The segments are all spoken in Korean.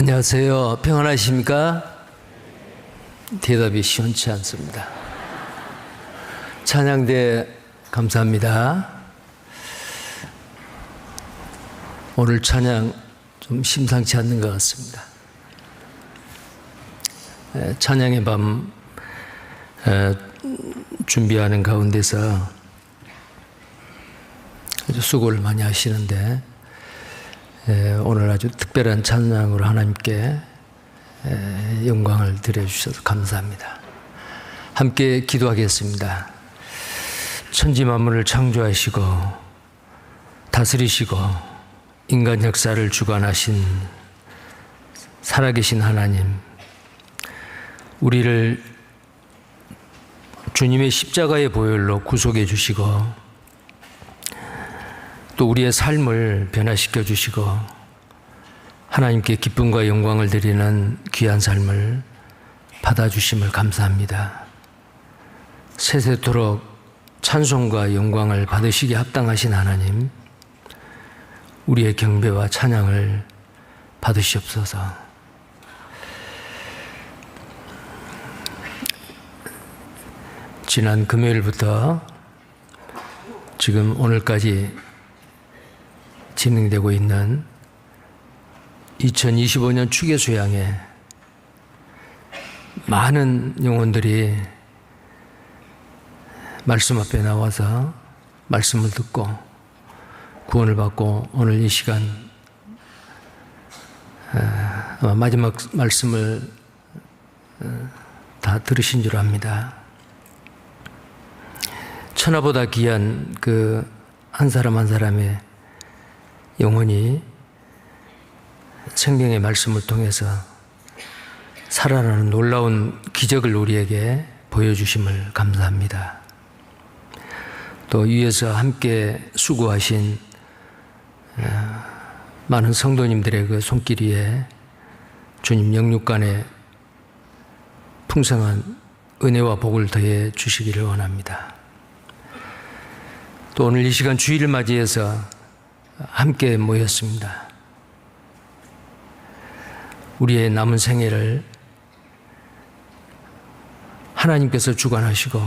안녕하세요. 평안하십니까? 대답이 시원치 않습니다. 찬양대 감사합니다. 오늘 찬양 좀 심상치 않는 것 같습니다. 찬양의 밤 준비하는 가운데서 아주 수고를 많이 하시는데 오늘 아주 특별한 찬양으로 하나님께 영광을 드려주셔서 감사합니다. 함께 기도하겠습니다. 천지 만물을 창조하시고 다스리시고 인간 역사를 주관하신 살아계신 하나님, 우리를 주님의 십자가의 보혈로 구속해 주시고 또 우리의 삶을 변화시켜 주시고 하나님께 기쁨과 영광을 드리는 귀한 삶을 받아주심을 감사합니다. 세세토록 찬송과 영광을 받으시기에 합당하신 하나님, 우리의 경배와 찬양을 받으시옵소서. 지난 금요일부터 지금 오늘까지 진행되고 있는 2025년 추계수양에 많은 영혼들이 말씀 앞에 나와서 말씀을 듣고 구원을 받고 오늘 이 시간 아마 마지막 말씀을 다 들으신 줄 압니다. 천하보다 귀한 그 한 사람 한 사람의 영혼이 생명의 말씀을 통해서 살아나는 놀라운 기적을 우리에게 보여주심을 감사합니다. 또 위에서 함께 수고하신 많은 성도님들의 그 손길 위에 주님 영육간에 풍성한 은혜와 복을 더해 주시기를 원합니다. 또 오늘 이 시간 주일을 맞이해서 함께 모였습니다. 우리의 남은 생애를 하나님께서 주관하시고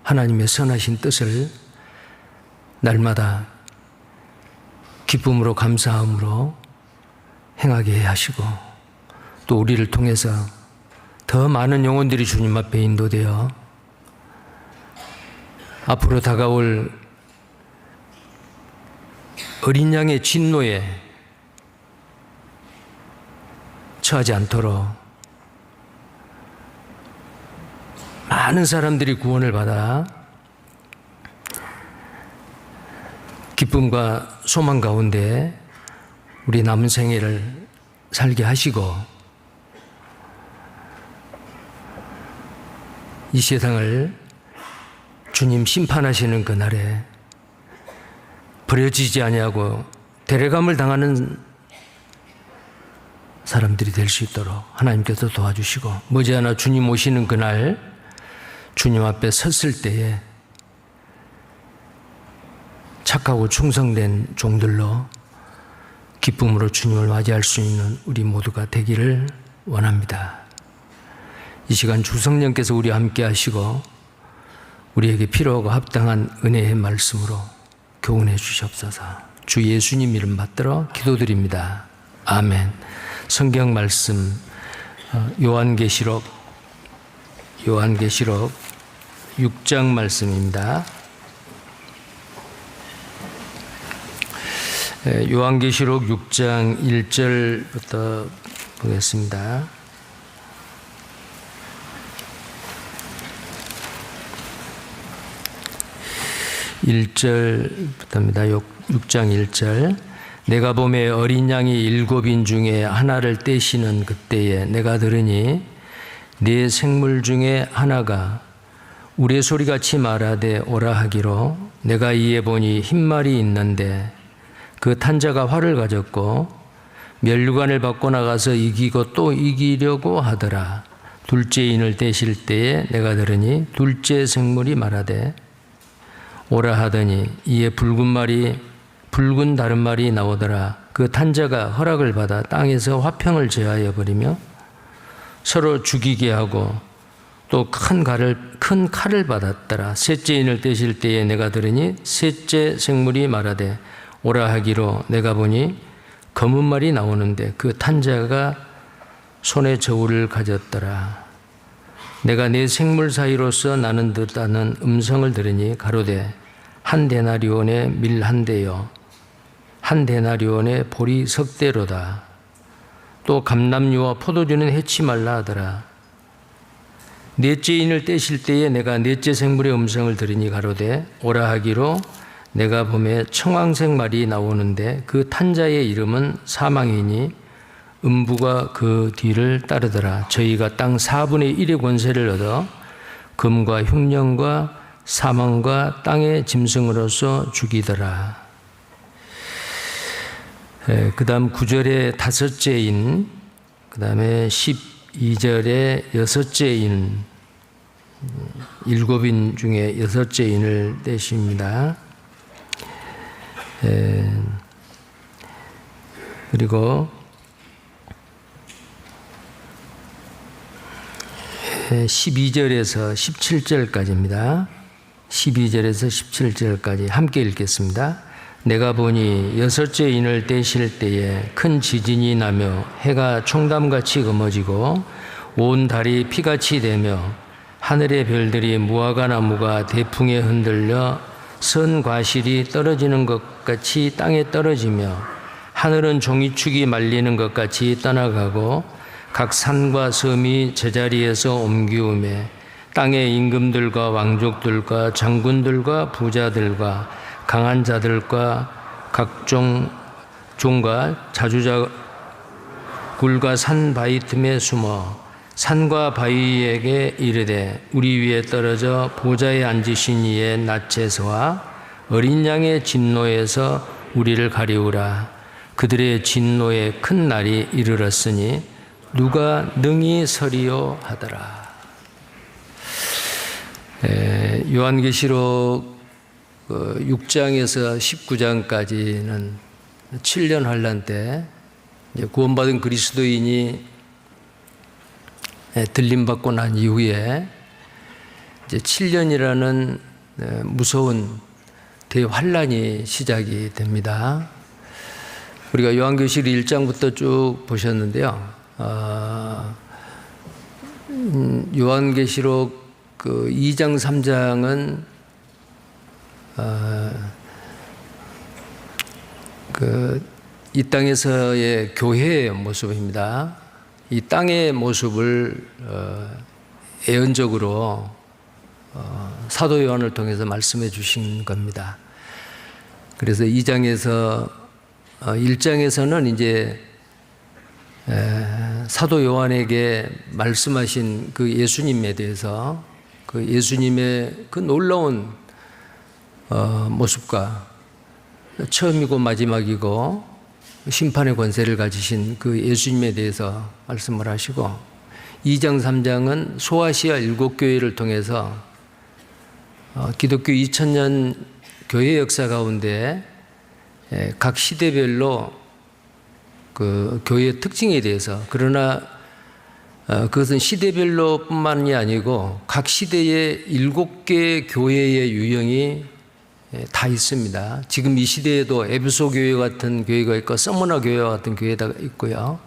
하나님의 선하신 뜻을 날마다 기쁨으로 감사함으로 행하게 하시고 또 우리를 통해서 더 많은 영혼들이 주님 앞에 인도되어 앞으로 다가올 어린 양의 진노에 처하지 않도록 많은 사람들이 구원을 받아 기쁨과 소망 가운데 우리 남은 생애를 살게 하시고 이 세상을 주님 심판하시는 그날에 버려지지 아니하고 데려감을 당하는 사람들이 될 수 있도록 하나님께서 도와주시고 머지않아 주님 오시는 그날 주님 앞에 섰을 때에 착하고 충성된 종들로 기쁨으로 주님을 맞이할 수 있는 우리 모두가 되기를 원합니다. 이 시간 주 성령께서 우리와 함께 하시고 우리에게 필요하고 합당한 은혜의 말씀으로 교훈해 주시옵소서. 주 예수님 이름 받들어 기도드립니다. 아멘. 성경 말씀 요한계시록 6장 말씀입니다. 요한계시록 6장 1절부터 보겠습니다. (1절부터입니다) 6장 1절. 내가 보매 어린 양이 7인 중에 하나를 떼시는 그때에 내가 들으니 네 생물 중에 하나가 우레소리같이 말하되 오라 하기로 내가 이에 보니 흰말이 있는데 그 탄자가 활을 가졌고 면류관을 받고 나가서 이기고 또 이기려고 하더라. 둘째 인을 떼실 때에 내가 들으니 둘째 생물이 말하되 오라 하더니 이에 붉은 다른 말이 나오더라. 그 탄자가 허락을 받아 땅에서 화평을 제하여 버리며 서로 죽이게 하고 또 큰 칼을 받았더라. 셋째 인을 떼실 때에 내가 들으니 셋째 생물이 말하되 오라 하기로 내가 보니 검은 말이 나오는데 그 탄자가 손에 저울을 가졌더라. 내가 내 생물 사이로서 나는 듯하는 음성을 들으니 가로되 한 데나리온의 밀 한 대요 한 데나리온의 보리 석 대로다. 또 감람류와 포도주는 해치 말라 하더라. 넷째 인을 떼실 때에 내가 넷째 생물의 음성을 들으니 가로되 오라 하기로 내가 보매 청황색 말이 나오는데 그 탄자의 이름은 사망이니 음부가 그 뒤를 따르더라. 저희가 땅 4분의 1의 권세를 얻어 금과 흉년과 사망과 땅의 짐승으로서 죽이더라. 그 다음 9절에 다섯째 인, 그 다음에 12절에 여섯째 인, 7인 중에 여섯째 인을 떼십니다. 그리고 12절에서 17절까지입니다. 12절에서 17절까지 함께 읽겠습니다. 내가 보니 여섯째 인을 떼실 때에 큰 지진이 나며 해가 총담같이 검어지고 온 달이 피같이 되며 하늘의 별들이 무화과 나무가 대풍에 흔들려 선 과실이 떨어지는 것 같이 땅에 떨어지며 하늘은 종이축이 말리는 것 같이 떠나가고 각 산과 섬이 제자리에서 옮기우매 땅의 임금들과 왕족들과 장군들과 부자들과 강한 자들과 각종 종과 자주자 굴과 산 바위 틈에 숨어 산과 바위에게 이르되 우리 위에 떨어져 보좌에 앉으신 이의 낯에서와 어린 양의 진노에서 우리를 가리우라. 그들의 진노의 큰 날이 이르렀으니 누가 능히 서리요 하더라. 요한계시록 6장에서 19장까지는 7년 환란 때 구원받은 그리스도인이 들림받고 난 이후에 이제 7년이라는 무서운 대환란이 시작이 됩니다. 우리가 요한계시록 1장부터 쭉 보셨는데요. 요한계시록 2장, 3장은 이 땅에서의 교회의 모습입니다. 이 땅의 모습을 예언적으로 사도 요한을 통해서 말씀해 주신 겁니다. 그래서 2장에서 1장에서는 이제 사도 요한에게 말씀하신 그 예수님에 대해서 그 예수님의 그 놀라운 모습과 처음이고 마지막이고 심판의 권세를 가지신 그 예수님에 대해서 말씀을 하시고 2장, 3장은 소아시아 7교회를 통해서 기독교 2000년 교회 역사 가운데 각 시대별로 그 교회의 특징에 대해서 그러나 그것은 시대별로 뿐만이 아니고 각 시대의 7개 교회의 유형이 다 있습니다. 지금 이 시대에도 에베소 교회 같은 교회가 있고 서머나 교회와 같은 교회가 있고요.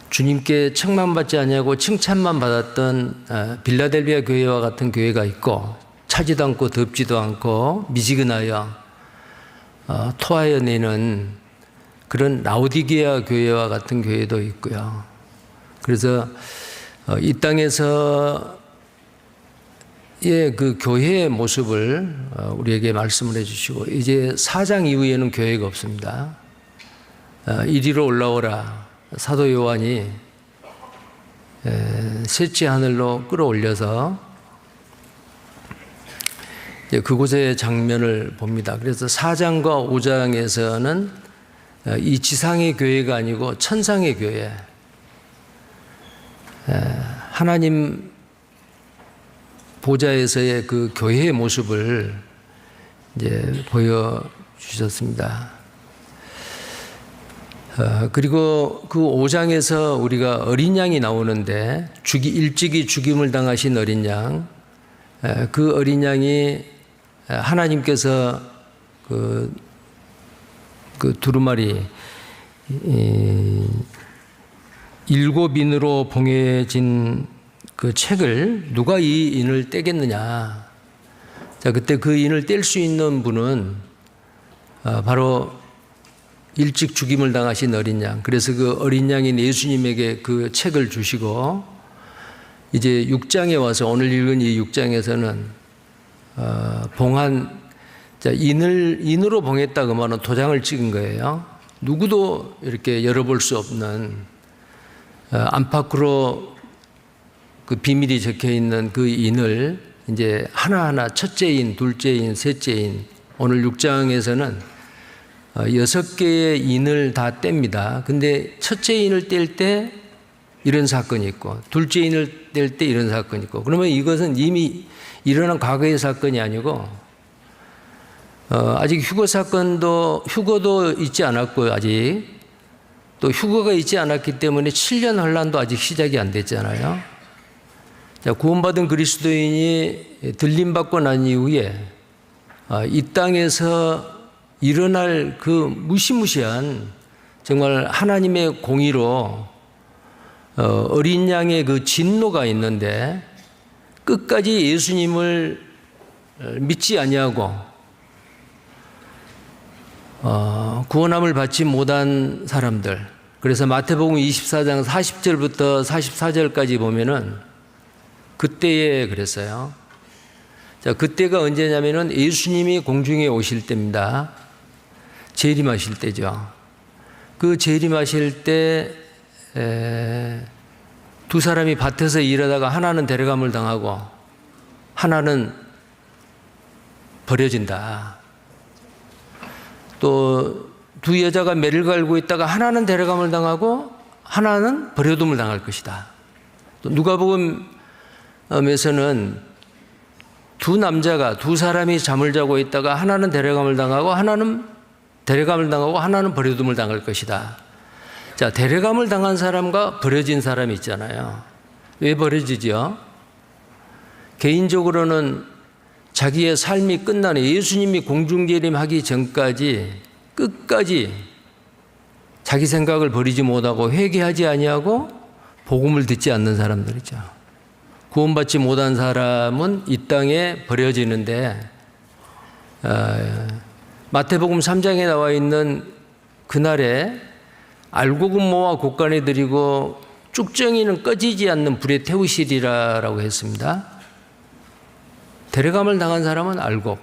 주님께 책망받지 아니하고 칭찬만 받았던 빌라델비아 교회와 같은 교회가 있고 차지도 않고 덥지도 않고 미지근하여 토하여 내는 그런 라오디게아 교회와 같은 교회도 있고요. 그래서 이 땅에서 그 교회의 모습을 우리에게 말씀을 해주시고 이제 4장 이후에는 교회가 없습니다. 이리로 올라오라. 사도 요한이 셋째 하늘로 끌어올려서 그곳의 장면을 봅니다. 그래서 4장과 5장에서는 이 지상의 교회가 아니고 천상의 교회, 하나님 보좌에서의 그 교회의 모습을 이제 보여주셨습니다. 그리고 그 5장에서 우리가 어린 양이 나오는데 일찍이 죽임을 당하신 어린 양, 그 어린 양이 하나님께서 그 두루마리 7인으로 봉해진 그 책을 누가 이 인을 떼겠느냐. 자, 그때 그 인을 뗄 수 있는 분은 바로 일찍 죽임을 당하신 어린 양. 그래서 그 어린 양인 예수님에게 그 책을 주시고 이제 6장에 와서 오늘 읽은 이 6장에서는 봉한, 자, 인으로 봉했다 그 말은 도장을 찍은 거예요. 누구도 이렇게 열어볼 수 없는 안팎으로 그 비밀이 적혀 있는 그 인을 이제 하나하나 첫째 인, 둘째 인, 셋째 인, 오늘 6장에서는 6개의 인을 다 뗍니다. 근데 첫째 인을 뗄 때 이런 사건이 있고, 둘째 인을 뗄 때 이런 사건이 있고, 그러면 이것은 이미 일어난 과거의 사건이 아니고, 아직 휴거도 있지 않았고요, 아직. 또 휴거가 있지 않았기 때문에 7년 환란도 아직 시작이 안 됐잖아요. 자, 구원받은 그리스도인이 들림받고 난 이후에 이 땅에서 일어날 그 무시무시한 정말 하나님의 공의로 어린 양의 그 진노가 있는데 끝까지 예수님을 믿지 아니하고 구원함을 받지 못한 사람들. 그래서 마태복음 24장 40절부터 44절까지 보면은 그때에 그랬어요. 자, 그때가 언제냐면은 예수님이 공중에 오실 때입니다. 재림하실 때죠. 그 재림하실 때 두 사람이 밭에서 일하다가 하나는 데려감을 당하고 하나는 버려진다. 또 두 여자가 매를 갈고 있다가 하나는 데려감을 당하고 하나는 버려둠을 당할 것이다. 또 누가복음에서는 두 사람이 잠을 자고 있다가 하나는 데려감을 당하고 하나는 버려둠을 당할 것이다. 자, 데려감을 당한 사람과 버려진 사람이 있잖아요. 왜 버려지죠? 개인적으로는 자기의 삶이 끝나는, 예수님이 공중재림하기 전까지 끝까지 자기 생각을 버리지 못하고 회개하지 아니하고 복음을 듣지 않는 사람들이죠. 구원받지 못한 사람은 이 땅에 버려지는데 마태복음 3장에 나와 있는 그날에 알곡은 곡간에 들이고 쭉정이는 꺼지지 않는 불에 태우시리라라고 했습니다. 데려감을 당한 사람은 알곡,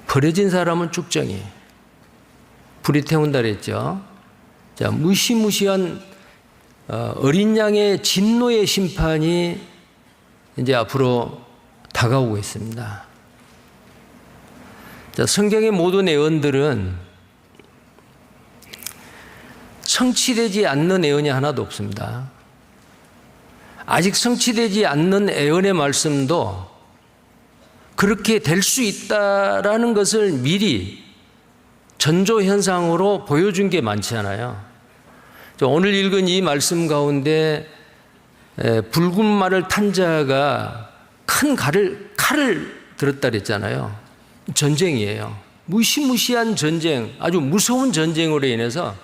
버려진 사람은 쭉정이, 불이 태운다 그랬죠. 자, 무시무시한 어린 양의 진노의 심판이 이제 앞으로 다가오고 있습니다. 자, 성경의 모든 예언들은 성취되지 않는 예언이 하나도 없습니다. 아직 성취되지 않는 예언의 말씀도 그렇게 될 수 있다라는 것을 미리 전조현상으로 보여준 게 많지 않아요. 오늘 읽은 이 말씀 가운데 붉은 말을 탄 자가 큰 칼을 들었다 그랬잖아요. 전쟁이에요. 무시무시한 전쟁, 아주 무서운 전쟁으로 인해서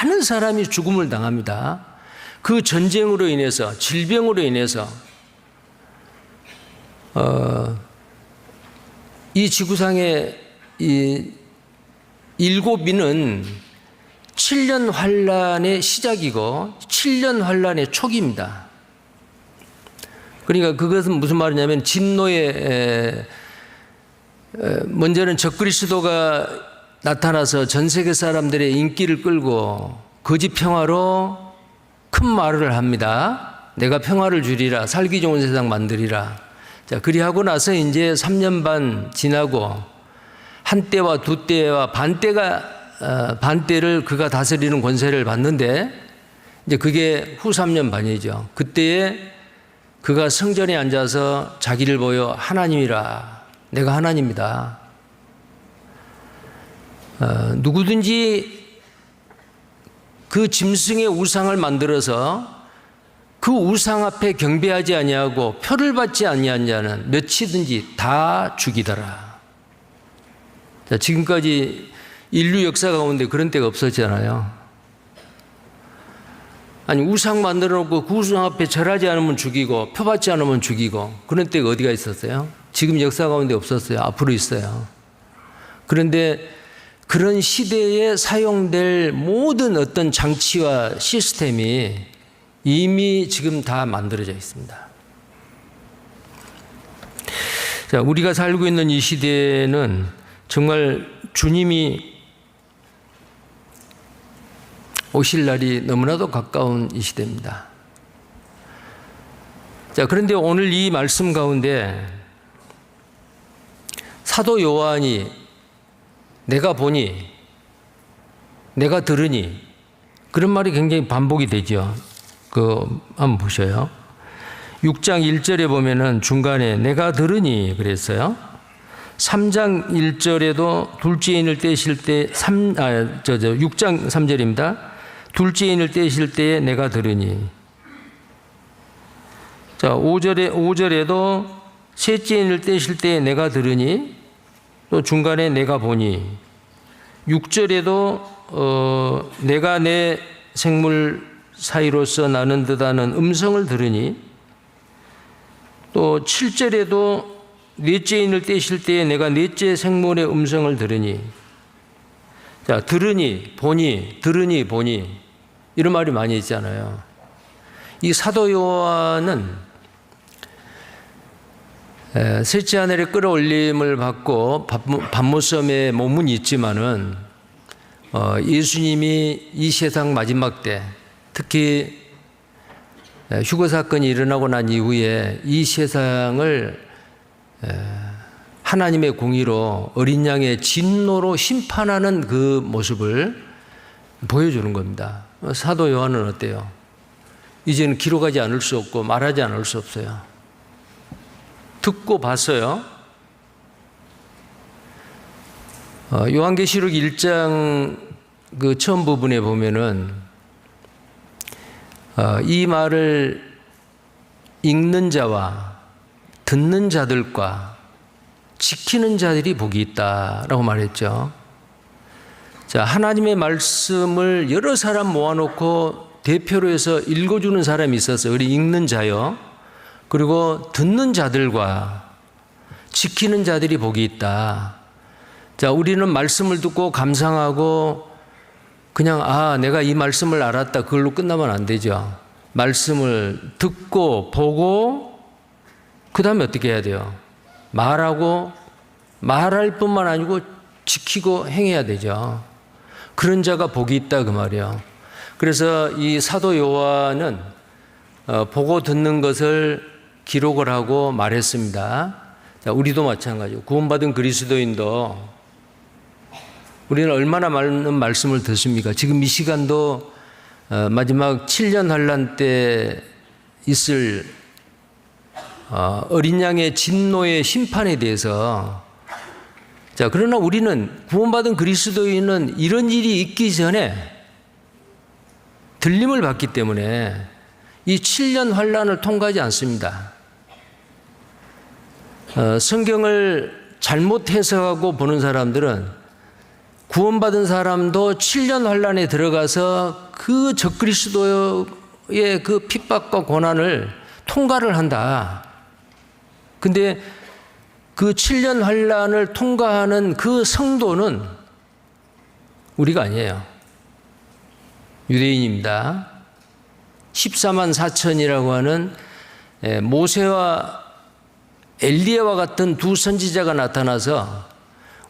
많은 사람이 죽음을 당합니다. 그 전쟁으로 인해서, 질병으로 인해서 이 지구상의 이 7인은 7년 환란의 시작이고 7년 환란의 초기입니다. 그러니까 그것은 무슨 말이냐면 진노의 먼저는 적그리스도가 나타나서 전 세계 사람들의 인기를 끌고 거짓 평화로 큰 말을 합니다. 내가 평화를 주리라, 살기 좋은 세상 만들리라. 자, 그리하고 나서 이제 3년 반 지나고 한때와 두때와 반때를 그가 다스리는 권세를 받는데 이제 그게 후 3년 반이죠. 그때에 그가 성전에 앉아서 자기를 보여 하나님이라, 내가 하나님이다. 누구든지 그 짐승의 우상을 만들어서 그 우상 앞에 경배하지 아니하고 표를 받지 아니한 자는 몇이든지 다 죽이더라. 자, 지금까지 인류 역사 가운데 그런 때가 없었잖아요. 아니, 우상 만들어 놓고 그 우상 앞에 절하지 않으면 죽이고 표 받지 않으면 죽이고 그런 때가 어디가 있었어요? 지금 역사 가운데 없었어요. 앞으로 있어요. 그런데 그런 시대에 사용될 모든 어떤 장치와 시스템이 이미 지금 다 만들어져 있습니다. 자, 우리가 살고 있는 이 시대에는 정말 주님이 오실 날이 너무나도 가까운 이 시대입니다. 자, 그런데 오늘 이 말씀 가운데 사도 요한이 내가 보니, 내가 들으니, 그런 말이 굉장히 반복이 되죠. 한번 보셔요. 6장 1절에 보면은 중간에 내가 들으니 그랬어요. 3장 1절에도 둘째 인을 떼실 때, 6장 3절입니다. 둘째 인을 떼실 때에 내가 들으니. 자, 5절에도 셋째 인을 떼실 때에 내가 들으니, 또 중간에 내가 보니. 6절에도 내가 내 생물 사이로서 나는 듯하는 음성을 들으니, 또 7절에도 넷째 인을 떼실 때에 내가 넷째 생물의 음성을 들으니. 자, 들으니, 보니, 들으니, 보니, 이런 말이 많이 있잖아요. 이 사도 요한은 셋째 하늘의 끌어올림을 받고 밤모섬에 몸은 있지만은 예수님이 이 세상 마지막 때, 특히 휴거 사건이 일어나고 난 이후에 이 세상을 하나님의 공의로 어린 양의 진노로 심판하는 그 모습을 보여주는 겁니다. 사도 요한은 어때요? 이제는 기록하지 않을 수 없고 말하지 않을 수 없어요. 듣고 봤어요. 요한계시록 1장 그 처음 부분에 보면은 이 말을 읽는 자와 듣는 자들과 지키는 자들이 복이 있다라고 말했죠. 자, 하나님의 말씀을 여러 사람 모아놓고 대표로 해서 읽어주는 사람이 있었어요. 우리 읽는 자요. 그리고 듣는 자들과 지키는 자들이 복이 있다. 자, 우리는 말씀을 듣고 감상하고 그냥 내가 이 말씀을 알았다, 그걸로 끝나면 안 되죠. 말씀을 듣고 보고 그 다음에 어떻게 해야 돼요? 말하고, 말할 뿐만 아니고 지키고 행해야 되죠. 그런 자가 복이 있다 그 말이에요. 그래서 이 사도 요한은 보고 듣는 것을 기록을 하고 말했습니다. 자, 우리도 마찬가지고 구원받은 그리스도인도 우리는 얼마나 많은 말씀을 듣습니까? 지금 이 시간도 마지막 7년 환란 때 있을 어린 양의 진노의 심판에 대해서, 자, 그러나 우리는 구원받은 그리스도인은 이런 일이 있기 전에 들림을 받기 때문에 이 7년 환란을 통과하지 않습니다. 성경을 잘못 해석하고 보는 사람들은 구원받은 사람도 7년 환란에 들어가서 그 적그리스도의 그 핍박과 고난을 통과를 한다. 근데 그 7년 환란을 통과하는 그 성도는 우리가 아니에요. 유대인입니다. 14만 4천이라고 하는 모세와 엘리야와 같은 두 선지자가 나타나서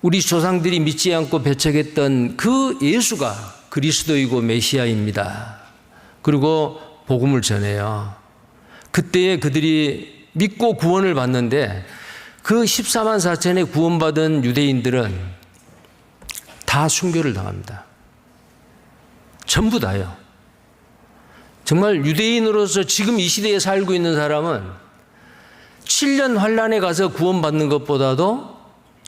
우리 조상들이 믿지 않고 배척했던 그 예수가 그리스도이고 메시아입니다. 그리고 복음을 전해요. 그때에 그들이 믿고 구원을 받는데 그 14만 4천의 구원받은 유대인들은 다 순교를 당합니다. 전부 다요. 정말 유대인으로서 지금 이 시대에 살고 있는 사람은 7년 환란에 가서 구원받는 것보다도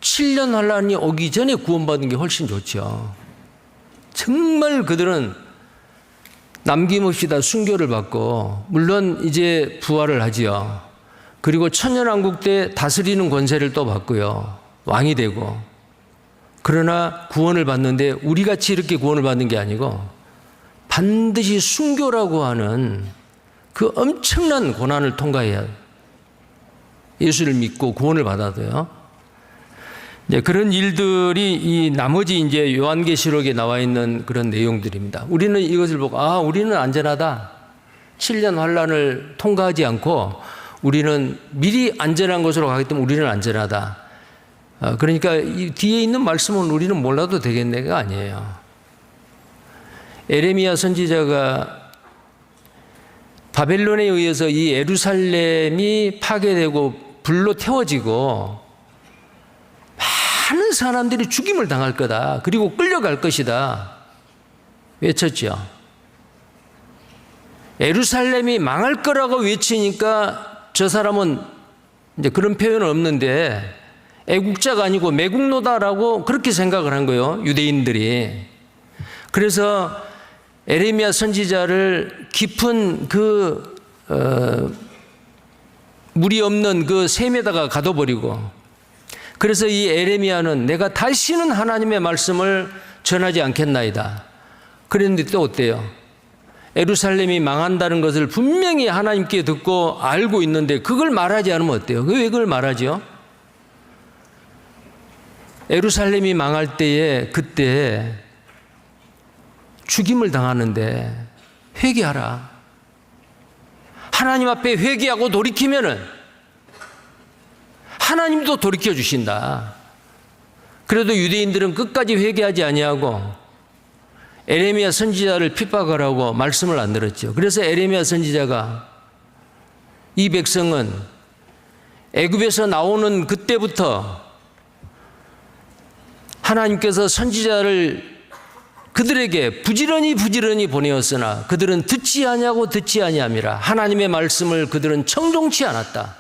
7년 환란이 오기 전에 구원받는 게 훨씬 좋죠. 정말 그들은 남김없이 다 순교를 받고 물론 이제 부활을 하지요. 그리고 천년왕국 때 다스리는 권세를 또 받고요. 왕이 되고. 그러나 구원을 받는데 우리같이 이렇게 구원을 받는 게 아니고 반드시 순교라고 하는 그 엄청난 고난을 통과해야 예수를 믿고 구원을 받아도요. 이제 그런 일들이 이 나머지 이제 요한계시록에 나와 있는 그런 내용들입니다. 우리는 이것을 보고 우리는 안전하다. 7년 환란을 통과하지 않고 우리는 미리 안전한 곳으로 가기 때문에 우리는 안전하다. 그러니까 이 뒤에 있는 말씀은 우리는 몰라도 되겠네가 아니에요. 에레미야 선지자가 바벨론에 의해서 이 예루살렘이 파괴되고 불로 태워지고 많은 사람들이 죽임을 당할 거다. 그리고 끌려갈 것이다. 외쳤죠. 예루살렘이 망할 거라고 외치니까 저 사람은 이제 그런 표현은 없는데 애국자가 아니고 매국노다라고 그렇게 생각을 한 거예요. 유대인들이. 그래서 에레미야 선지자를 깊은 물이 없는 그 샘에다가 가둬버리고 그래서 이 에레미야는 내가 다시는 하나님의 말씀을 전하지 않겠나이다. 그랬는데 또 어때요? 예루살렘이 망한다는 것을 분명히 하나님께 듣고 알고 있는데 그걸 말하지 않으면 어때요? 왜 그걸 말하죠? 예루살렘이 망할 때에 그때 죽임을 당하는데 회개하라. 하나님 앞에 회개하고 돌이키면은 하나님도 돌이켜 주신다. 그래도 유대인들은 끝까지 회개하지 아니하고 에레미야 선지자를 핍박을 하고 말씀을 안 들었죠. 그래서 에레미야 선지자가 이 백성은 애굽에서 나오는 그때부터 하나님께서 선지자를 그들에게 부지런히 보내었으나 그들은 듣지 아니함이라. 하나님의 말씀을 그들은 청종치 않았다.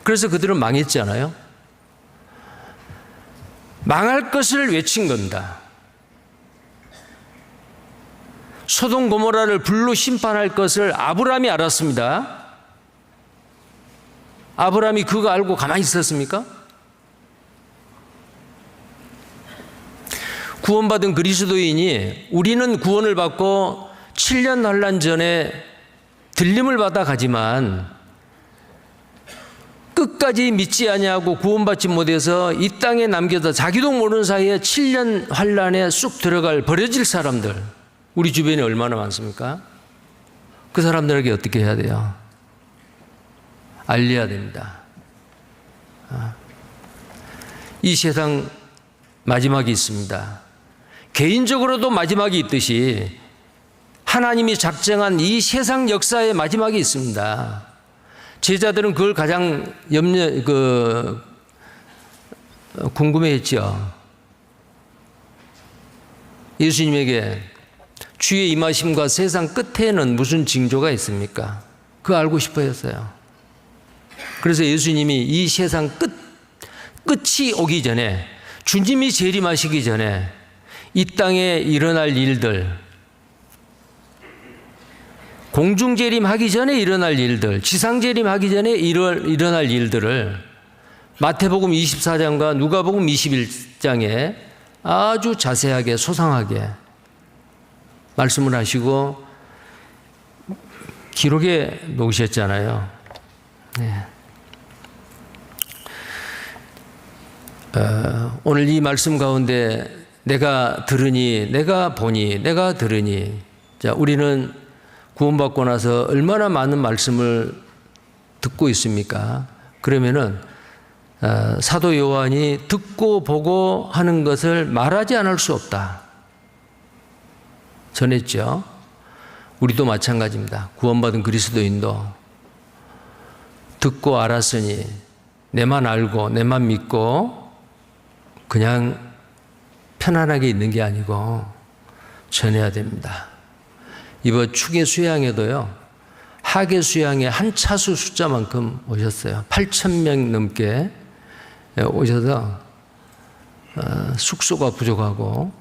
그래서 그들은 망했잖아요. 망할 것을 외친 겁니다. 소돔 고모라를 불로 심판할 것을 아브라함이 알았습니다. 아브라함이 그거 알고 가만히 있었습니까? 구원받은 그리스도인이 우리는 구원을 받고 7년 환란 전에 들림을 받아 가지만 끝까지 믿지 아니하고 구원받지 못해서 이 땅에 남겨져 자기도 모르는 사이에 7년 환란에 쑥 들어갈 버려질 사람들 우리 주변에 얼마나 많습니까? 그 사람들에게 어떻게 해야 돼요? 알려야 됩니다. 이 세상 마지막이 있습니다. 개인적으로도 마지막이 있듯이 하나님이 작정한 이 세상 역사의 마지막이 있습니다. 제자들은 그걸 가장 궁금해했죠. 예수님에게 주의 임하심과 세상 끝에는 무슨 징조가 있습니까? 그거 알고 싶어 했어요. 그래서 예수님이 이 세상 끝이 오기 전에 주님이 재림하시기 전에 이 땅에 일어날 일들, 공중재림하기 전에 일어날 일들, 지상재림하기 전에 일어날 일들을 마태복음 24장과 누가복음 21장에 아주 자세하게 소상하게 말씀을 하시고 기록에 놓으셨잖아요. 네. 오늘 이 말씀 가운데 내가 들으니, 내가 보니, 내가 들으니. 자, 우리는 구원받고 나서 얼마나 많은 말씀을 듣고 있습니까? 그러면은 사도 요한이 듣고 보고 하는 것을 말하지 않을 수 없다. 전했죠. 우리도 마찬가지입니다. 구원받은 그리스도인도 듣고 알았으니 내만 알고 내만 믿고 그냥 편안하게 있는 게 아니고 전해야 됩니다. 이번 축의 수양에도요, 학예 수양에 한 차수 숫자만큼 오셨어요. 8,000명 넘게 오셔서 숙소가 부족하고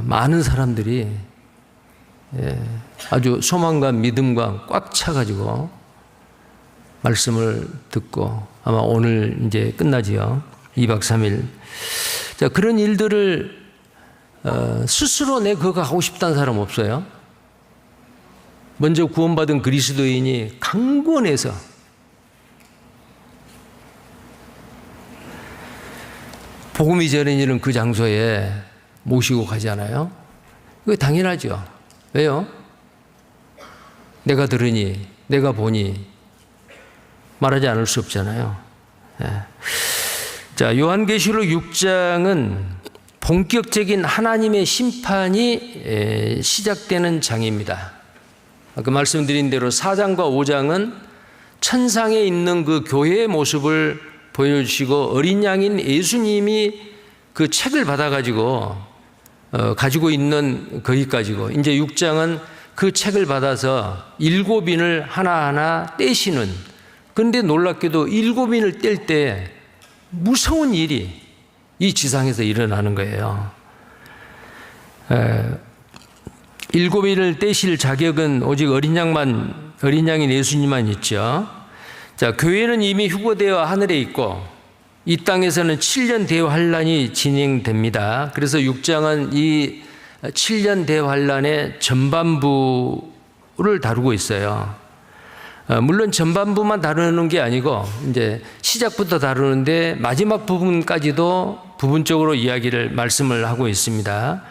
많은 사람들이 아주 소망과 믿음과 꽉 차가지고 말씀을 듣고 아마 오늘 이제 끝나지요. 2박 3일. 자, 그런 일들을 스스로 내 그거 하고 싶다는 사람 없어요? 먼저 구원받은 그리스도인이 강권해서 복음이 전해지는 그 장소에 모시고 가잖아요. 그게 당연하죠. 왜요? 내가 들으니, 내가 보니 말하지 않을 수 없잖아요. 자, 요한계시록 6장은 본격적인 하나님의 심판이 시작되는 장입니다. 아까 말씀드린 대로 4장과 5장은 천상에 있는 그 교회의 모습을 보여주시고 어린 양인 예수님이 그 책을 받아가지고 가지고 있는 거기 가지고 이제 6장은 그 책을 받아서 7인을 하나하나 떼시는, 그런데 놀랍게도 7인을 뗄 때 무서운 일이 이 지상에서 일어나는 거예요. 7인을 떼실 자격은 오직 어린 양인 예수님만 있죠. 자, 교회는 이미 휴거되어 하늘에 있고 이 땅에서는 7년 대환란이 진행됩니다. 그래서 6장은 이 7년 대환란의 전반부를 다루고 있어요. 물론 전반부만 다루는 게 아니고 이제 시작부터 다루는데 마지막 부분까지도 부분적으로 말씀을 하고 있습니다.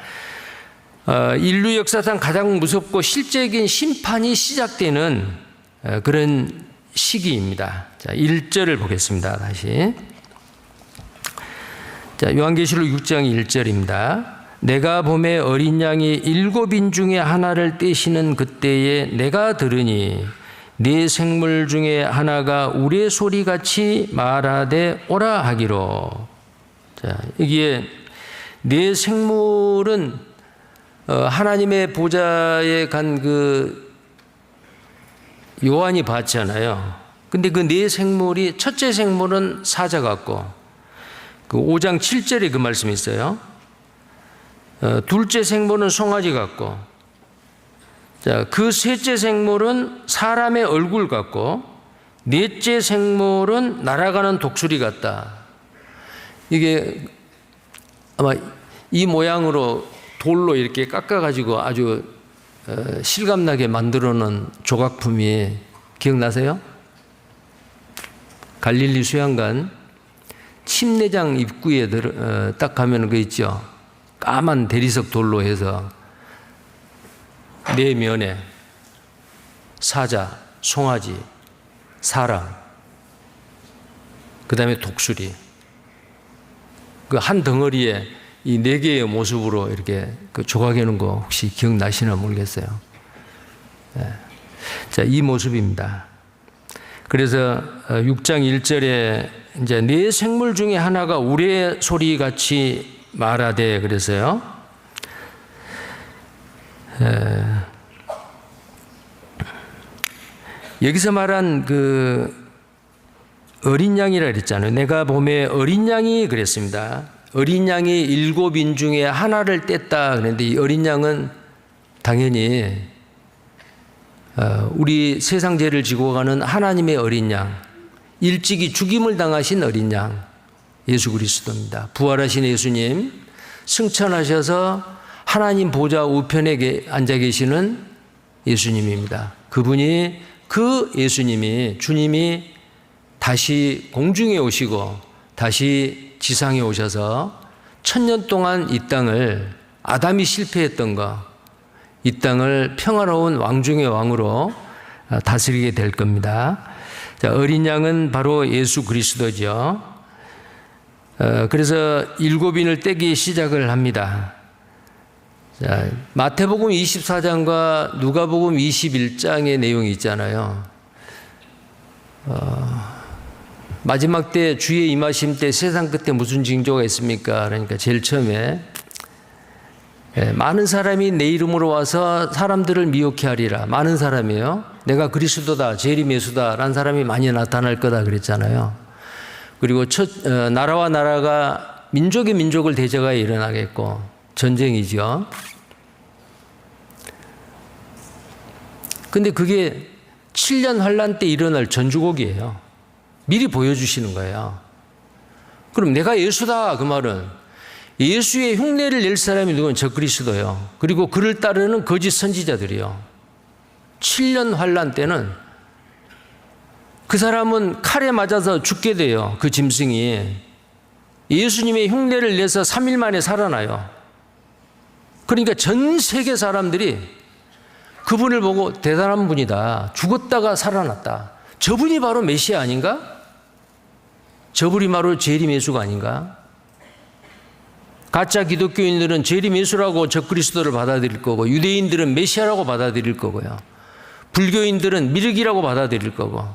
인류 역사상 가장 무섭고 실제적인 심판이 시작되는 그런 시기입니다. 자, 1절을 보겠습니다. 다시. 자, 요한계시록 6장 1절입니다. 내가 봄에 어린 양이 7인 중에 하나를 떼시는 그때에 내가 들으니 네 생물 중에 하나가 우레 소리같이 말하되 오라 하기로. 자, 여기에 네 생물은 하나님의 보좌에 간 그 요한이 봤잖아요. 근데 그 네 생물이 첫째 생물은 사자 같고 그 5장 7절에 그 말씀이 있어요. 둘째 생물은 송아지 같고, 자, 그 셋째 생물은 사람의 얼굴 같고, 넷째 생물은 날아가는 독수리 같다. 이게 아마 이 모양으로 돌로 이렇게 깎아가지고 아주 실감나게 만들어 놓은 조각품이 기억나세요? 갈릴리 수양관 침례장 입구에 딱 가면 그 있죠. 까만 대리석 돌로 해서 네 면에 사자, 송아지, 사람, 그 다음에 독수리, 그 한 덩어리에 이 네 개의 모습으로 이렇게 그 조각해 놓은 거 혹시 기억나시나 모르겠어요. 네. 자, 이 모습입니다. 그래서 6장 1절에 이제 네 생물 중에 하나가 우레 소리 같이 말하되 그래서요. 여기서 말한 그 어린 양이라 그랬잖아요. 내가 봄에 어린 양이 그랬습니다. 어린 양이 7인 중에 하나를 뗐다 그랬는데 이 어린 양은 당연히 우리 세상 죄를 지고 가는 하나님의 어린 양, 일찍이 죽임을 당하신 어린 양 예수 그리스도입니다. 부활하신 예수님, 승천하셔서 하나님 보좌 우편에 앉아 계시는 예수님입니다. 그분이 그 예수님이 주님이 다시 공중에 오시고 다시 지상에 오셔서 1000년 동안 이 땅을 아담이 실패했던 거, 이 땅을 평화로운 왕중의 왕으로 다스리게 될 겁니다. 자, 어린 양은 바로 예수 그리스도죠. 그래서 7인을 떼기 시작을 합니다. 자, 마태복음 24장과 누가복음 21장의 내용이 있잖아요. 마지막 때 주의 임하심 때 세상 끝에 무슨 징조가 있습니까? 그러니까 제일 처음에 많은 사람이 내 이름으로 와서 사람들을 미혹해 하리라. 많은 사람이에요. 내가 그리스도다, 재림 예수다 라는 사람이 많이 나타날 거다 그랬잖아요. 그리고 나라와 나라가 민족이 민족을 대적하여 일어나겠고 전쟁이죠. 근데 그게 7년 환란 때 일어날 전주곡이에요. 미리 보여주시는 거예요. 그럼 내가 예수다 그 말은 예수의 흉내를 낼 사람이 누구는 적그리스도요. 그리고 그를 따르는 거짓 선지자들이요. 7년 환란 때는 그 사람은 칼에 맞아서 죽게 돼요. 그 짐승이. 예수님의 흉내를 내서 3일 만에 살아나요. 그러니까 전 세계 사람들이 그분을 보고 대단한 분이다. 죽었다가 살아났다. 저분이 바로 메시아 아닌가? 저분이 바로 재림 예수가 아닌가? 가짜 기독교인들은 재림 예수라고 적그리스도를 받아들일 거고, 유대인들은 메시아라고 받아들일 거고요. 불교인들은 미륵이라고 받아들일 거고,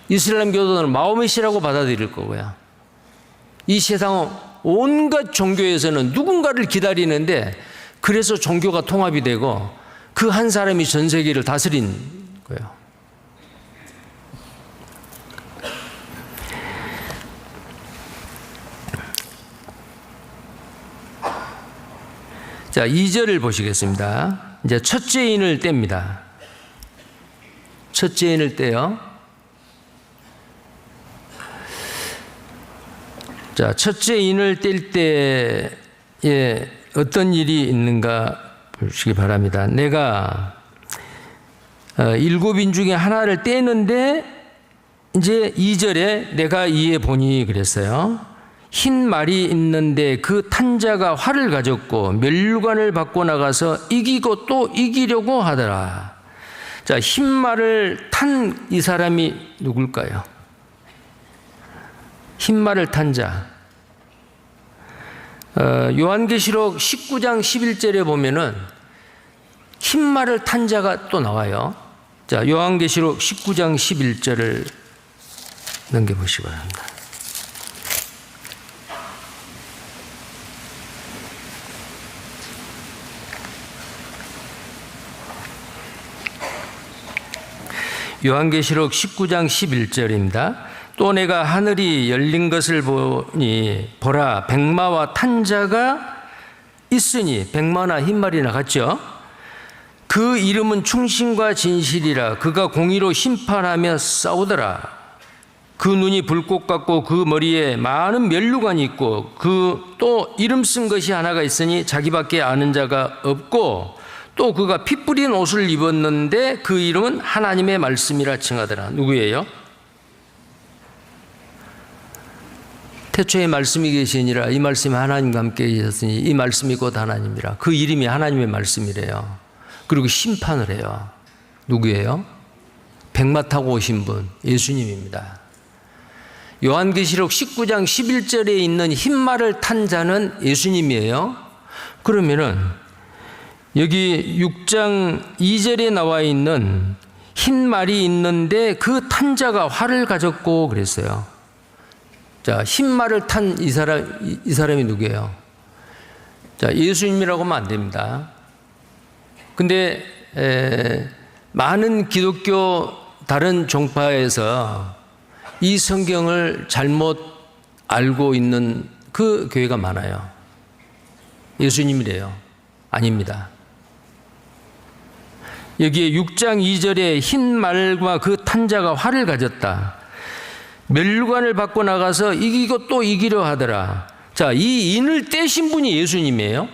이슬람 교도는 마호메시라고 받아들일 거고요. 이 세상 온갖 종교에서는 누군가를 기다리는데 그래서 종교가 통합이 되고 그 한 사람이 전 세계를 다스린 거예요. 자, 2절을 보시겠습니다. 이제 첫째 인을 뗍니다. 첫째 인을 떼요. 자, 첫째 인을 뗄 때에 어떤 일이 있는가 보시기 바랍니다. 내가 7인 중에 하나를 떼는데 이제 2절에 내가 이에 보니 그랬어요. 흰 말이 있는데 그 탄자가 활을 가졌고 멸류관을 받고 나가서 이기고 또 이기려고 하더라. 자, 흰 말을 탄 이 사람이 누굴까요? 흰 말을 탄 자. 요한계시록 19장 11절에 보면은 흰 말을 탄 자가 또 나와요. 자, 요한계시록 19장 11절을 넘겨보시기 바랍니다. 요한계시록 19장 11절입니다. 또 내가 하늘이 열린 것을 보니 보라 백마와 탄 자가 있으니, 백마나 흰말이나 같죠. 그 이름은 충신과 진실이라. 그가 공의로 심판하며 싸우더라. 그 눈이 불꽃 같고 그 머리에 많은 면류관이 있고 그 또 이름 쓴 것이 하나가 있으니 자기밖에 아는 자가 없고, 또 그가 피 뿌린 옷을 입었는데 그 이름은 하나님의 말씀이라 칭하더라. 누구예요? 태초에 말씀이 계시니라. 이 말씀이 하나님과 함께 계셨으니 이 말씀이 곧 하나님이라. 그 이름이 하나님의 말씀이래요. 그리고 심판을 해요. 누구예요? 백마 타고 오신 분, 예수님입니다. 요한계시록 19장 11절에 있는 흰 말을 탄 자는 예수님이에요. 그러면은 여기 6장 2절에 나와 있는 흰 말이 있는데 그 탄 자가 활을 가졌고 그랬어요. 자, 흰 말을 탄 이 사람이 누구예요? 자, 예수님이라고 하면 안 됩니다. 근데 많은 기독교 다른 종파에서 이 성경을 잘못 알고 있는 그 교회가 많아요. 예수님이래요. 아닙니다. 여기에 6장 2절에 흰 말과 그 탄 자가 활을 가졌다. 멸류관을 받고 나가서 이기고 또 이기려 하더라. 자, 이 인을 떼신 분이 예수님이에요.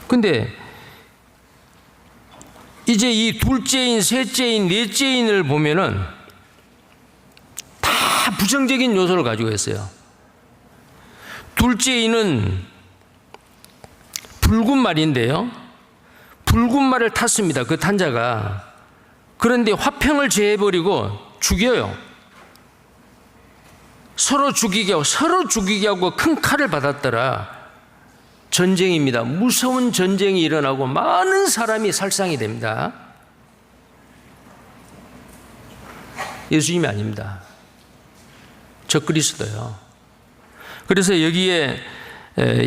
근데 이제 이 둘째인, 셋째인, 넷째인을 보면은 다 부정적인 요소를 가지고 있어요. 둘째인은 붉은 말인데요. 붉은 말을 탔습니다. 그 탄자가. 그런데 화평을 제해버리고 죽여요. 서로 죽이게 하고 큰 칼을 받았더라. 전쟁입니다. 무서운 전쟁이 일어나고 많은 사람이 살상이 됩니다. 예수님이 아닙니다. 적그리스도요. 그래서 여기에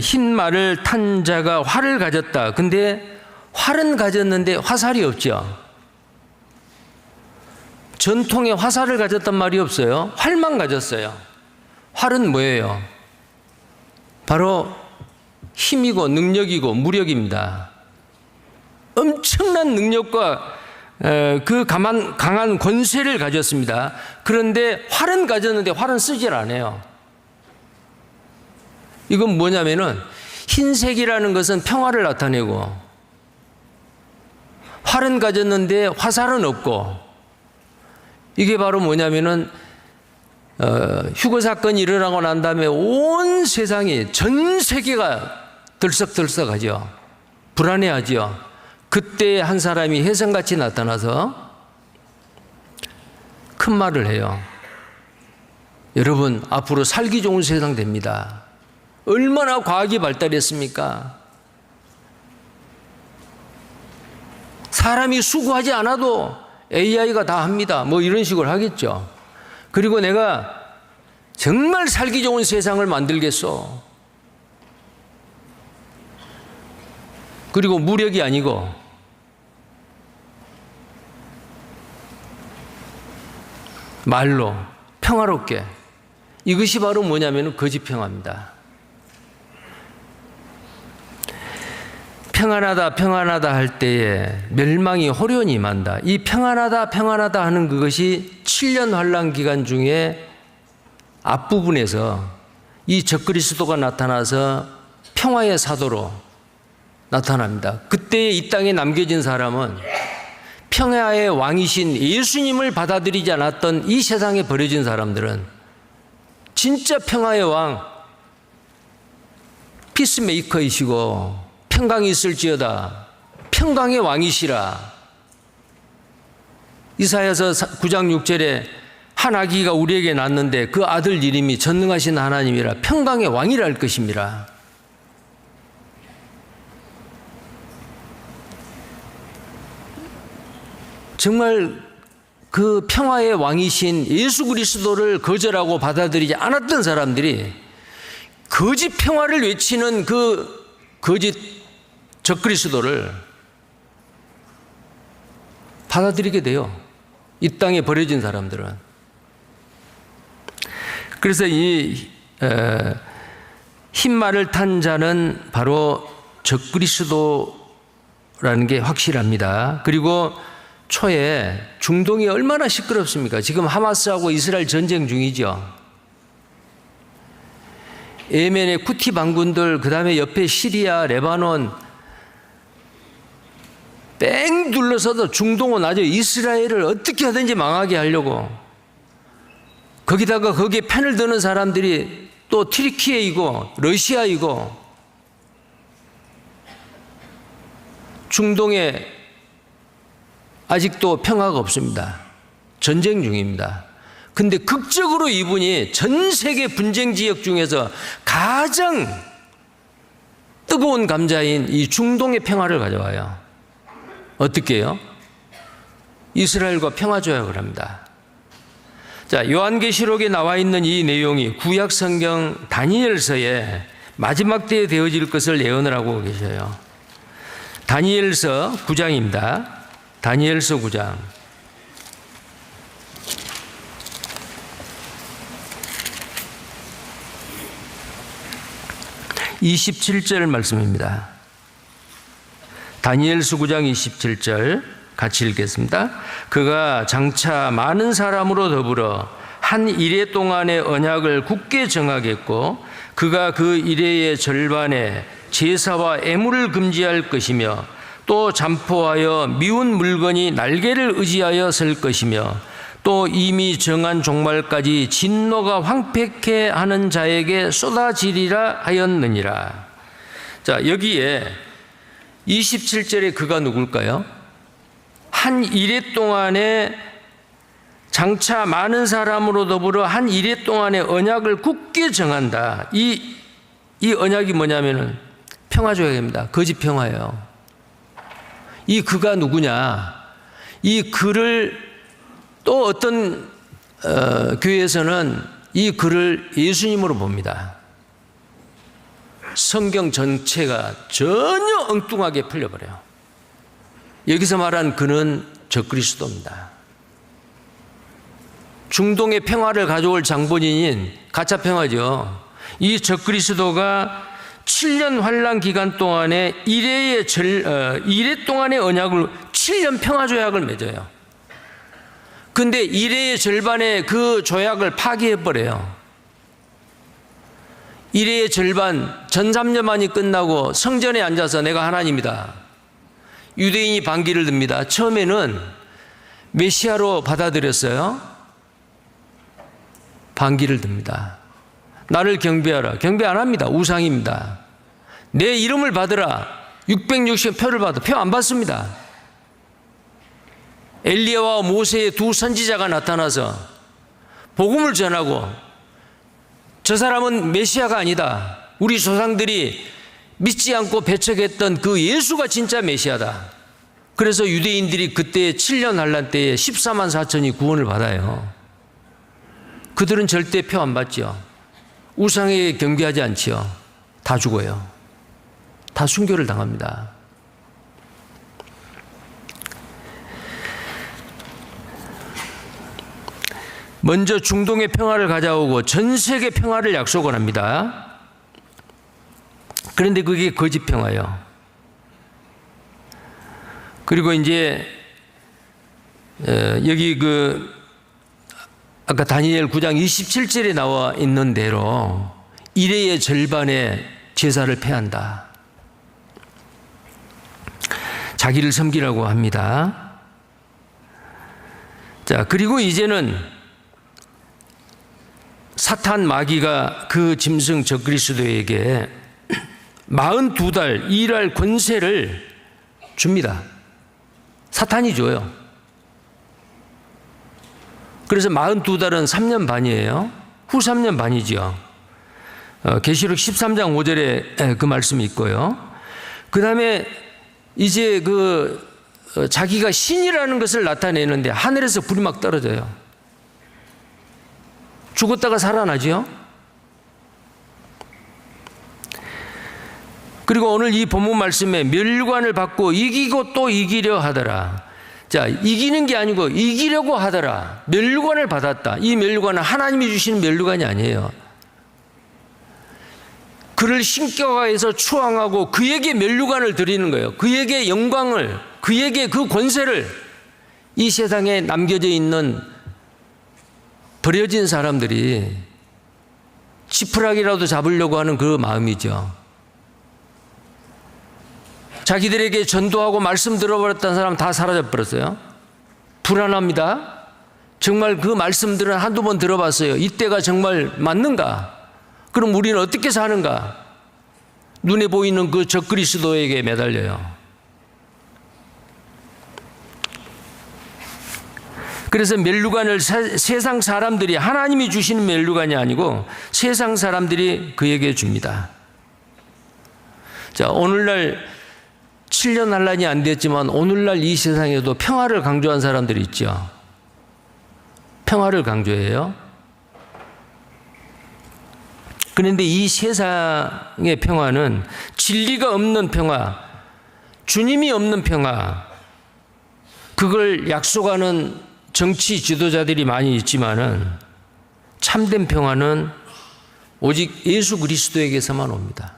흰 말을 탄 자가 활을 가졌다. 근데 활은 가졌는데 화살이 없죠. 전통에 화살을 가졌단 말이 없어요. 활만 가졌어요. 활은 뭐예요? 바로 힘이고 능력이고 무력입니다. 엄청난 능력과 그 강한 권세를 가졌습니다. 그런데 활은 가졌는데 활은 쓰질 않아요. 이건 뭐냐면은 흰색이라는 것은 평화를 나타내고, 활은 가졌는데 화살은 없고, 이게 바로 뭐냐면은 휴거 사건이 일어나고 난 다음에 온 세상이, 전 세계가 들썩들썩하죠. 불안해하죠. 그때 한 사람이 혜성같이 나타나서 큰 말을 해요. 여러분, 앞으로 살기 좋은 세상 됩니다. 얼마나 과학이 발달했습니까? 사람이 수고하지 않아도 AI가 다 합니다. 뭐 이런 식으로 하겠죠. 그리고 내가 정말 살기 좋은 세상을 만들겠어. 그리고 무력이 아니고 말로 평화롭게. 이것이 바로 뭐냐면 거짓 평화입니다. 평안하다 평안하다 할 때에 멸망이 호련히 임한다. 이 평안하다 평안하다 하는 그것이 7년 환란 기간 중에 앞부분에서 이 적그리스도가 나타나서 평화의 사도로 나타납니다. 그때 이 땅에 남겨진 사람은 평화의 왕이신 예수님을 받아들이지 않았던 이 세상에 버려진 사람들은 진짜 평화의 왕, 피스메이커이시고 평강이 있을지어다, 평강의 왕이시라. 이사야서 9장 6절에 한 아기가 우리에게 낳았는데 그 아들 이름이 전능하신 하나님이라 평강의 왕이라 할 것입니다. 정말 그 평화의 왕이신 예수 그리스도를 거절하고 받아들이지 않았던 사람들이 거짓 평화를 외치는 그 거짓 적그리스도를 받아들이게 돼요. 이 땅에 버려진 사람들은. 그래서 이 흰말을 탄 자는 바로 적그리스도라는 게 확실합니다. 그리고 초에 중동이 얼마나 시끄럽습니까? 지금 하마스하고 이스라엘 전쟁 중이죠. 예멘의 쿠티 반군들, 그 다음에 옆에 시리아, 레바논 뺑 둘러서도 중동은 아주 이스라엘을 어떻게 하든지 망하게 하려고, 거기다가 거기에 편을 드는 사람들이 또 튀르키예이고 러시아이고, 중동에 아직도 평화가 없습니다. 전쟁 중입니다. 근데 극적으로 이분이 전 세계 분쟁 지역 중에서 가장 뜨거운 감자인 이 중동의 평화를 가져와요. 어떻게 해요? 이스라엘과 평화 조약을 합니다. 자, 요한계시록에 나와 있는 이 내용이 구약 성경 다니엘서에 마지막 때에 되어질 것을 예언을 하고 계셔요. 다니엘서 9장입니다. 다니엘서 9장. 27절 말씀입니다. 다니엘서 9장 27절 같이 읽겠습니다. 그가 장차 많은 사람으로 더불어 한 이레 동안의 언약을 굳게 정하겠고 그가 그 이레의 절반에 제사와 애물을 금지할 것이며 또 잠포하여 미운 물건이 날개를 의지하여 설 것이며 또 이미 정한 종말까지 진노가 황폐케 하는 자에게 쏟아지리라 하였느니라. 자, 여기에 27절에 그가 누굴까요? 한 이레 동안에 장차 많은 사람으로 더불어 한 이레 동안의 언약을 굳게 정한다. 이 언약이 뭐냐면은 평화조약입니다. 거짓 평화예요. 이 그가 누구냐? 이 그를 또 어떤 교회에서는 이 그를 예수님으로 봅니다. 성경 전체가 전혀 엉뚱하게 풀려버려요. 여기서 말한 그는 적그리스도입니다. 중동의 평화를 가져올 장본인인 가짜 평화죠. 이 적그리스도가 7년 환란 기간 동안에 이래 동안의 언약을 7년 평화 조약을 맺어요. 근데 이래의 절반의 그 조약을 파기해 버려요. 이래의 절반 전 3년만이 끝나고 성전에 앉아서 내가 하나님이다. 유대인이 반기를 듭니다. 처음에는 메시아로 받아들였어요. 반기를 듭니다. 나를 경배하라. 경배 안 합니다. 우상입니다. 내 이름을 받으라. 660 표를 받아. 표 안 받습니다. 엘리야와 모세의 두 선지자가 나타나서 복음을 전하고 저 사람은 메시아가 아니다. 우리 조상들이 믿지 않고 배척했던 그 예수가 진짜 메시아다. 그래서 유대인들이 그때 7년 환란 때에 14만 4천이 구원을 받아요. 그들은 절대 표 안 받죠. 우상에 경배하지 않지요. 다 죽어요. 다 순교를 당합니다. 먼저 중동의 평화를 가져오고 전 세계 평화를 약속을 합니다. 그런데 그게 거짓 평화예요. 그리고 이제 여기 아까 다니엘 9장 27절에 나와 있는 대로 이래의 절반의 제사를 폐한다. 자기를 섬기라고 합니다. 자, 그리고 이제는 사탄 마귀가 그 짐승 적그리스도에게 42달 일할 권세를 줍니다. 사탄이 줘요. 그래서 42달은 3년 반이에요. 후 3년 반이죠. 계시록 13장 5절에 그 말씀이 있고요. 그 다음에 이제 자기가 신이라는 것을 나타내는데 하늘에서 불이 막 떨어져요. 죽었다가 살아나죠. 그리고 오늘 이 본문 말씀에 멸관을 받고 이기고 또 이기려 하더라. 자, 이기는 게 아니고 이기려고 하더라. 멸관을 받았다. 이 멸관은 하나님이 주시는 멸관이 아니에요. 그를 신격화해서 추앙하고 그에게 멸관을 드리는 거예요. 그에게 영광을, 그에게 그 권세를 이 세상에 남겨져 있는 버려진 사람들이 지푸라기라도 잡으려고 하는 그 마음이죠. 자기들에게 전도하고 말씀 들어버렸던 사람 다 사라져버렸어요. 불안합니다. 정말 그 말씀들은 한두 번 들어봤어요. 이때가 정말 맞는가? 그럼 우리는 어떻게 사는가? 눈에 보이는 그 적그리스도에게 매달려요. 그래서 멸류관을 세상 사람들이, 하나님이 주시는 멸류관이 아니고 세상 사람들이 그에게 줍니다. 자, 오늘날 7년 환란이 안 됐지만 오늘날 이 세상에도 평화를 강조한 사람들이 있죠. 평화를 강조해요. 그런데 이 세상의 평화는 진리가 없는 평화, 주님이 없는 평화, 그걸 약속하는 정치 지도자들이 많이 있지만은 참된 평화는 오직 예수 그리스도에게서만 옵니다.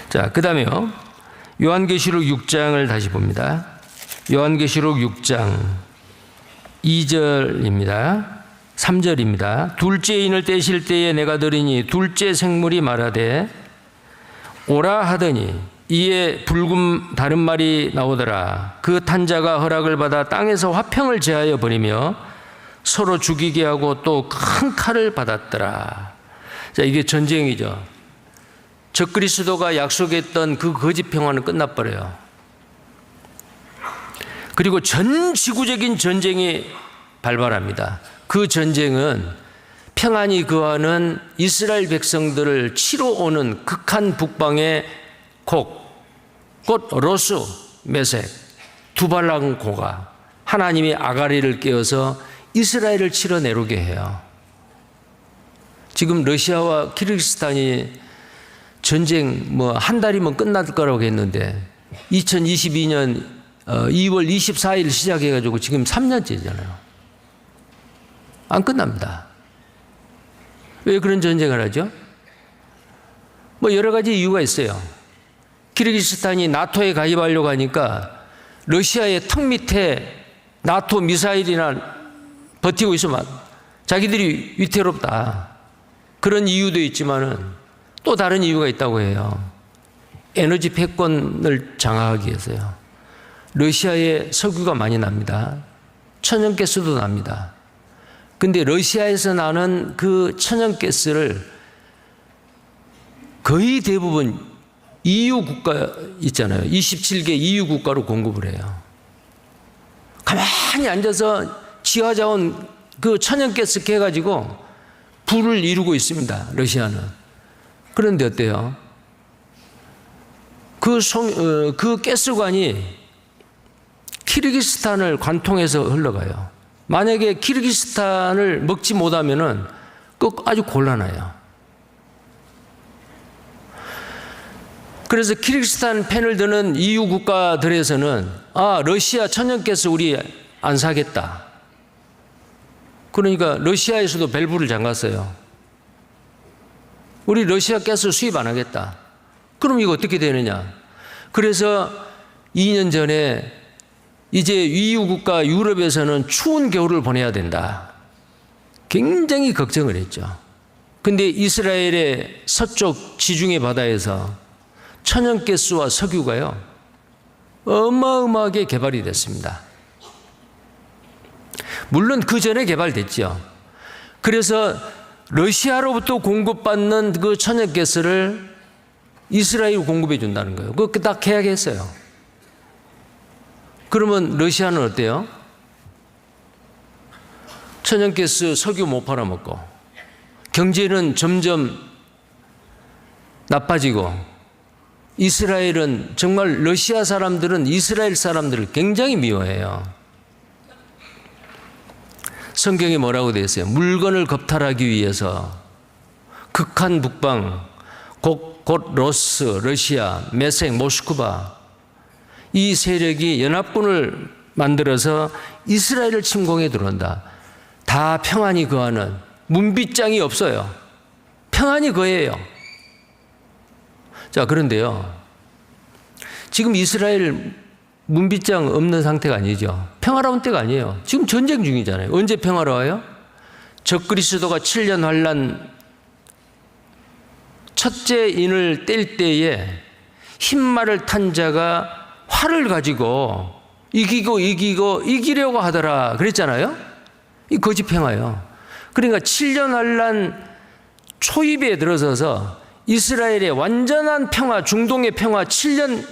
자, 그 다음에요. 요한계시록 6장을 다시 봅니다. 요한계시록 6장 2절입니다. 3절입니다. 둘째 인을 떼실 때에 내가 들으니 둘째 생물이 말하되 오라 하더니 이에 붉은 다른 말이 나오더라. 그 탄자가 허락을 받아 땅에서 화평을 제하여 버리며 서로 죽이게 하고 또 큰 칼을 받았더라. 자, 이게 전쟁이죠. 적그리스도가 약속했던 그 거짓 평화는 끝나버려요. 그리고 전 지구적인 전쟁이 발발합니다. 그 전쟁은 평안히 거하는 이스라엘 백성들을 치러 오는 극한 북방의 곧 로스, 메색, 두발랑 고가 하나님이 아가리를 깨어서 이스라엘을 치러 내려오게 해요. 지금 러시아와 키르기스탄이 전쟁 한 달이면 끝날 거라고 했는데 2022년 2월 24일 시작해가지고 지금 3년째잖아요. 안 끝납니다. 왜 그런 전쟁을 하죠? 뭐 여러 가지 이유가 있어요. 키르기스탄이 나토에 가입하려고 하니까 러시아의 턱 밑에 나토 미사일이나 버티고 있으면 자기들이 위태롭다. 그런 이유도 있지만은 또 다른 이유가 있다고 해요. 에너지 패권을 장악하기 위해서요. 러시아에 석유가 많이 납니다. 천연가스도 납니다. 근데 러시아에서 나는 그 천연가스를 거의 대부분 EU 국가 있잖아요. 27개 EU 국가로 공급을 해요. 가만히 앉아서 지하자원 그 천연가스 캐가지고 부를 이루고 있습니다. 러시아는. 그런데 어때요? 그 가스관이 키르기스탄을 관통해서 흘러가요. 만약에 키르기스탄을 먹지 못하면은 아주 곤란해요. 그래서 키르기스탄 펜을 드는 EU 국가들에서는 러시아 천연가스 우리 안 사겠다. 그러니까 러시아에서도 밸브를 잠갔어요. 우리 러시아 가스 수입 안 하겠다. 그럼 이거 어떻게 되느냐? 그래서 2년 전에 이제 EU 국가 유럽에서는 추운 겨울을 보내야 된다. 굉장히 걱정을 했죠. 근데 이스라엘의 서쪽 지중해 바다에서 천연가스와 석유가요, 어마어마하게 개발이 됐습니다. 물론 그 전에 개발됐죠. 그래서 러시아로부터 공급받는 그 천연가스를 이스라엘이 공급해 준다는 거예요. 그거 딱 계약했어요. 그러면 러시아는 어때요? 천연가스, 석유 못 팔아먹고 경제는 점점 나빠지고 이스라엘은 정말 러시아 사람들은 이스라엘 사람들을 굉장히 미워해요. 성경에 뭐라고 되어 있어요? 물건을 겁탈하기 위해서 극한 북방, 곧 로스, 러시아, 메섹, 모스크바 이 세력이 연합군을 만들어서 이스라엘을 침공해 들어온다. 다 평안히 거하는 문빗장이 없어요. 평안히 거해요. 자, 그런데요. 지금 이스라엘 문빗장 없는 상태가 아니죠. 평화로운 때가 아니에요. 지금 전쟁 중이잖아요. 언제 평화로워요? 적그리스도가 7년 환란 첫째 인을 뗄 때에 흰말을 탄 자가 활을 가지고 이기려고 하더라 그랬잖아요. 이 거짓 평화예요. 그러니까 7년 환란 초입에 들어서서 이스라엘의 완전한 평화, 중동의 평화, 7년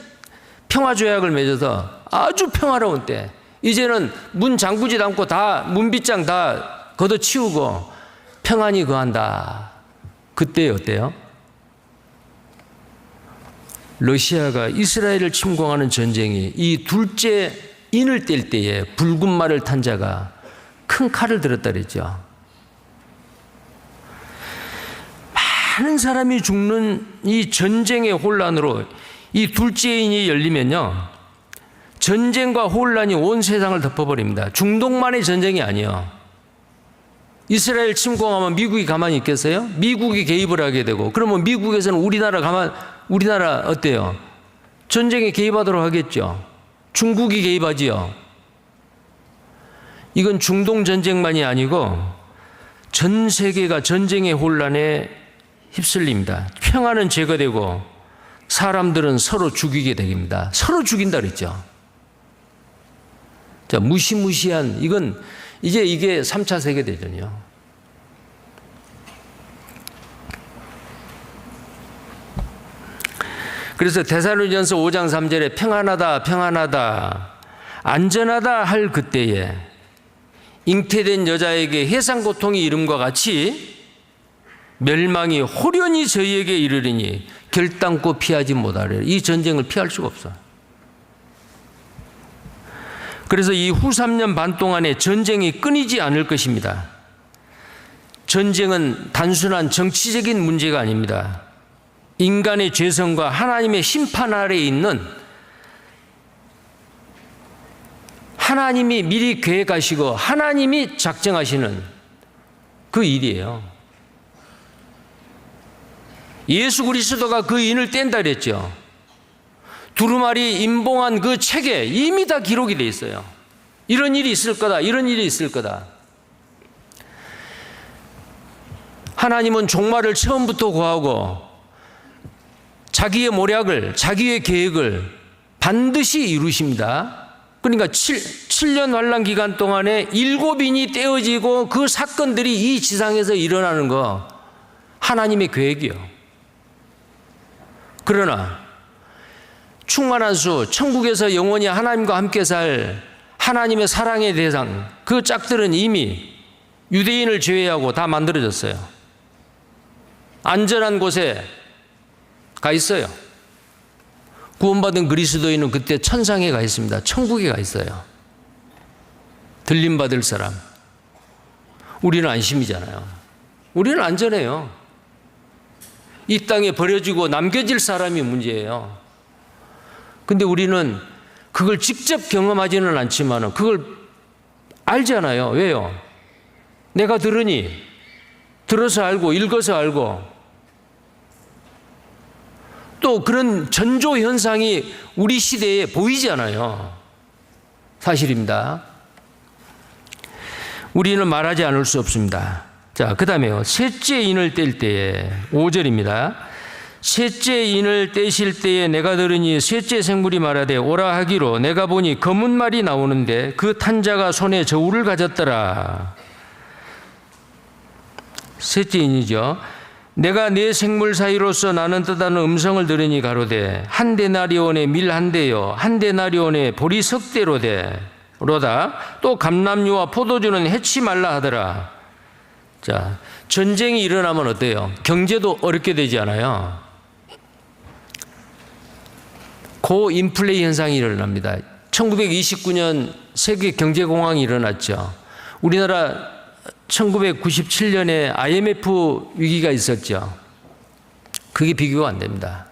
평화 조약을 맺어서 아주 평화로운 때, 이제는 문 잠그지도 않고 다 문빗장 다 걷어치우고 평안히 거한다. 그때 어때요? 러시아가 이스라엘을 침공하는 전쟁이 이 둘째 인을 뗄 때에 붉은 말을 탄 자가 큰 칼을 들었다 그랬죠. 많은 사람이 죽는 이 전쟁의 혼란으로 이 둘째 인이 열리면요, 전쟁과 혼란이 온 세상을 덮어버립니다. 중동만의 전쟁이 아니에요. 이스라엘 침공하면 미국이 가만히 있겠어요? 미국이 개입을 하게 되고, 그러면 미국에서는 우리나라 어때요? 전쟁에 개입하도록 하겠죠. 중국이 개입하지요. 이건 중동 전쟁만이 아니고 전 세계가 전쟁의 혼란에 휩쓸립니다. 평화는 제거되고 사람들은 서로 죽이게 됩니다. 서로 죽인다 그랬죠. 자, 무시무시한, 이건 이제 이게 3차 세계대전이요. 그래서 데살로니가서 5장 3절에 평안하다, 평안하다, 안전하다 할 그때에 잉태된 여자에게 해상 고통이 이름과 같이 멸망이 호련히 저희에게 이르리니 결단코 피하지 못하리라. 이 전쟁을 피할 수가 없어. 그래서 이 후 3년 반 동안에 전쟁이 끊이지 않을 것입니다. 전쟁은 단순한 정치적인 문제가 아닙니다. 인간의 죄성과 하나님의 심판 아래에 있는 하나님이 미리 계획하시고 하나님이 작정하시는 그 일이에요. 예수 그리스도가 그 인을 뗀다 그랬죠. 두루마리 임봉한 그 책에 이미 다 기록이 돼 있어요. 이런 일이 있을 거다. 이런 일이 있을 거다. 하나님은 종말을 처음부터 구하고 자기의 모략을, 자기의 계획을 반드시 이루십니다. 그러니까 7년 환란 기간 동안에 7인이 떼어지고 그 사건들이 이 지상에서 일어나는 거 하나님의 계획이요. 그러나 충만한 수, 천국에서 영원히 하나님과 함께 살 하나님의 사랑의 대상, 그 짝들은 이미 유대인을 제외하고 다 만들어졌어요. 안전한 곳에 가 있어요. 구원받은 그리스도인은 그때 천상에 가 있습니다. 천국에 가 있어요. 들림받을 사람. 우리는 안심이잖아요. 우리는 안전해요. 이 땅에 버려지고 남겨질 사람이 문제예요. 근데 우리는 그걸 직접 경험하지는 않지만 그걸 알잖아요. 왜요? 내가 들으니, 들어서 알고, 읽어서 알고, 또 그런 전조 현상이 우리 시대에 보이잖아요. 사실입니다. 우리는 말하지 않을 수 없습니다. 자, 그 다음에요. 셋째 인을 뗄 때에 5절입니다. 셋째 인을 떼실 때에 내가 들으니 셋째 생물이 말하되 오라 하기로 내가 보니 검은 말이 나오는데 그 탄 자가 손에 저울을 가졌더라. 셋째 인이죠. 내가 네 생물 사이로서 나는 뜻하는 음성을 들으니 가로되 한 데나리온의 밀 한 대요 한 데나리온의 보리 석 대로되 로다 또 감람류와 포도주는 해치 말라 하더라. 자, 전쟁이 일어나면 어때요? 경제도 어렵게 되지 않아요? 고인플레이 현상이 일어납니다. 1929년 세계 경제공황이 일어났죠. 우리나라 1997년에 IMF 위기가 있었죠. 그게 비교가 안 됩니다.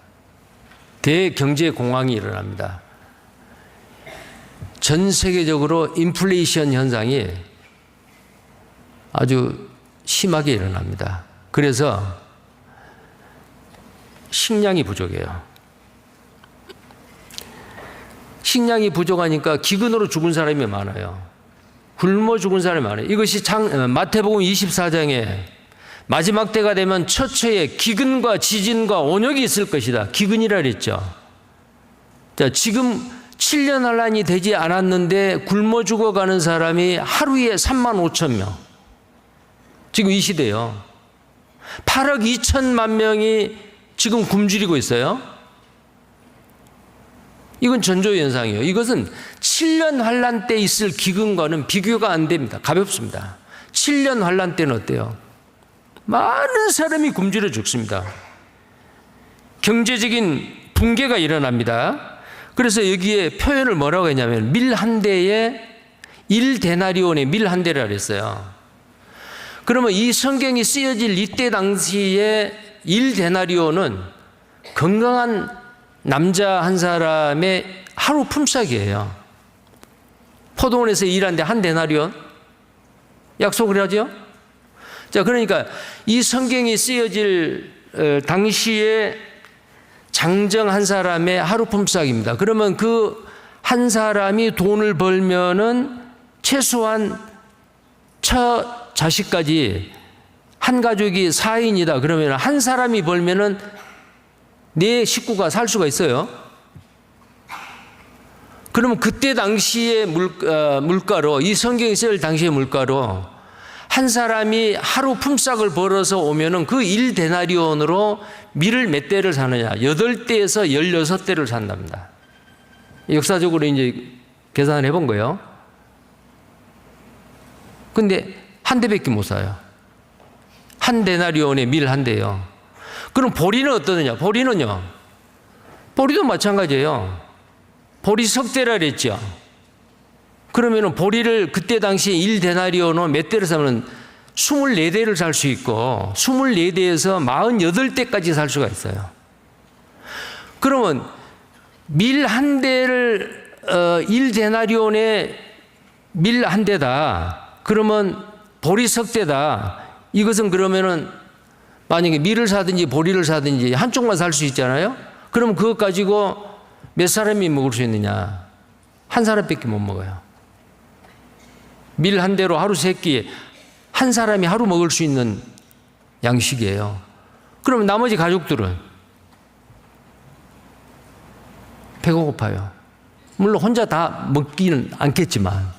대경제공황이 일어납니다. 전 세계적으로 인플레이션 현상이 아주 심하게 일어납니다. 그래서 식량이 부족해요. 식량이 부족하니까 기근으로 죽은 사람이 많아요. 굶어 죽은 사람이 많아요. 이것이 마태복음 24장에 마지막 때가 되면 처처에 기근과 지진과 온역이 있을 것이다. 기근이라 그랬죠. 자, 지금 7년 환란이 되지 않았는데 굶어 죽어가는 사람이 하루에 3만 5천 명. 지금 이 시대요. 8억 2천만 명이 지금 굶주리고 있어요. 이건 전조현상이에요. 이것은 7년 환란 때 있을 기근과는 비교가 안 됩니다. 가볍습니다. 7년 환란 때는 어때요? 많은 사람이 굶주려 죽습니다. 경제적인 붕괴가 일어납니다. 그래서 여기에 표현을 뭐라고 했냐면 밀 한 대에 1데나리온의 밀 한 대라 그랬어요. 그러면 이 성경이 쓰여질 이때 당시에 1데나리온은 건강한 남자 한 사람의 하루 품삯이에요. 포도원에서 일하는데 한 데나리온? 약속을 하죠? 자, 그러니까 이 성경이 쓰여질 당시에 장정 한 사람의 하루 품삯입니다. 그러면 그 한 사람이 돈을 벌면은 최소한 처 자식까지 한 가족이 4인이다. 그러면 한 사람이 벌면은 네 식구가 살 수가 있어요. 그러면 그때 당시의 물가로, 이 성경이 쓰일 당시의 물가로 한 사람이 하루 품삯을 벌어서 오면은 그 1데나리온으로 밀을 몇 대를 사느냐? 8대에서 16대를 산답니다. 역사적으로 이제 계산을 해본 거예요. 근데 한 대밖에 못 사요. 한 데나리온에 밀 한 대요. 그럼 보리는 어떠느냐? 보리는요. 보리도 마찬가지예요. 보리 석 대라 그랬죠. 그러면은 보리를 그때 당시에 1데나리온으로 몇 대를 사면 24대를 살 수 있고 24대에서 48대까지 살 수가 있어요. 그러면 밀 한 대를 1데나리온에 밀 한 대다. 그러면 보리 석 대다. 이것은 그러면은 만약에 밀을 사든지 보리를 사든지 한쪽만 살 수 있잖아요. 그럼 그것 가지고 몇 사람이 먹을 수 있느냐? 한 사람밖에 못 먹어요. 밀 한 대로 하루 세 끼, 한 사람이 하루 먹을 수 있는 양식이에요. 그럼 나머지 가족들은 배가 고파요. 물론 혼자 다 먹기는 않겠지만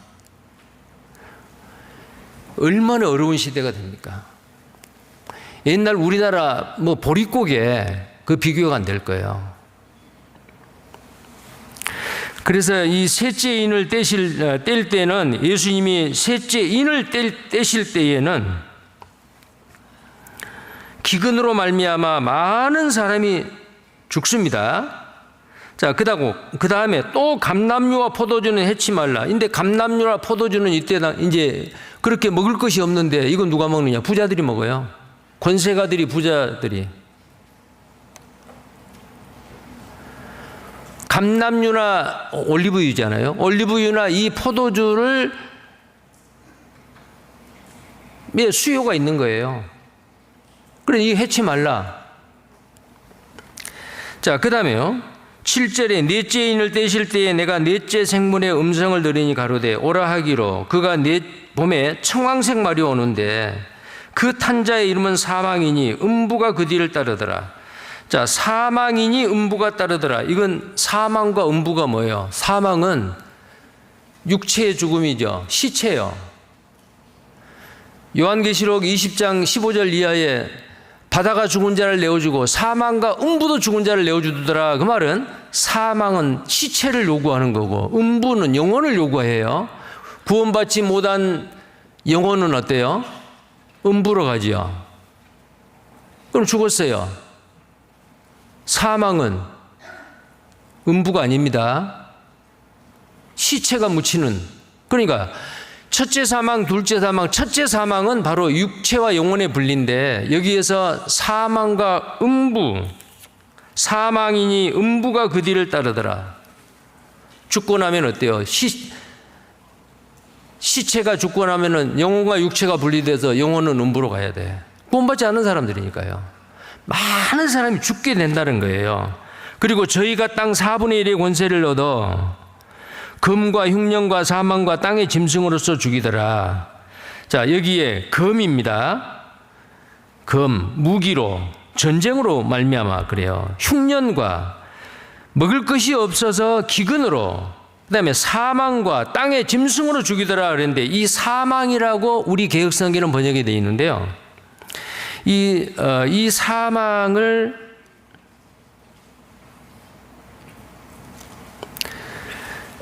얼마나 어려운 시대가 됩니까? 옛날 우리나라 뭐 보릿고개 그 비교가 안 될 거예요. 그래서 이 셋째 인을 뗄 때는 예수님이 셋째 인을 떼실 때에는 기근으로 말미암아 많은 사람이 죽습니다. 자, 그 다음에 또 감람류와 포도주는 해치 말라. 근데 감람류와 포도주는 이때 이제 그렇게 먹을 것이 없는데 이건 누가 먹느냐? 부자들이 먹어요. 권세가들이, 부자들이. 감람류나 올리브유잖아요. 올리브유나 이 포도주를 수요가 있는 거예요. 그래, 이거 해치 말라. 자, 그 다음에요. 7절에 넷째 인을 떼실 때에 내가 넷째 생물의 음성을 들으니 가로되 오라 하기로 그가 봄에 청황색 말이 오는데 그 탄자의 이름은 사망이니 음부가 그 뒤를 따르더라. 자, 사망이니 음부가 따르더라. 이건 사망과 음부가 뭐예요? 사망은 육체의 죽음이죠. 시체요. 요한계시록 20장 15절 이하에 바다가 죽은 자를 내어주고 사망과 음부도 죽은 자를 내어주더라. 그 말은 사망은 시체를 요구하는 거고 음부는 영혼을 요구해요. 구원받지 못한 영혼은 어때요? 음부로 가지요. 그럼 죽었어요. 사망은 음부가 아닙니다. 시체가 묻히는. 그러니까 첫째 사망, 둘째 사망, 첫째 사망은 바로 육체와 영혼의 분리인데 여기에서 사망과 음부, 사망이니 음부가 그 뒤를 따르더라. 죽고 나면 어때요? 시체가 죽고 나면은 영혼과 육체가 분리돼서 영혼은 음부로 가야 돼. 구원받지 않은 사람들이니까요. 많은 사람이 죽게 된다는 거예요. 그리고 저희가 땅 4분의 1의 권세를 얻어 금과 흉년과 사망과 땅의 짐승으로서 죽이더라. 자, 여기에 금입니다. 금, 무기로, 전쟁으로 말미암아 그래요. 흉년과 먹을 것이 없어서 기근으로, 그 다음에 사망과 땅의 짐승으로 죽이더라 그랬는데 이 사망이라고 우리 개혁성경은 번역이 되어 있는데요. 이 사망을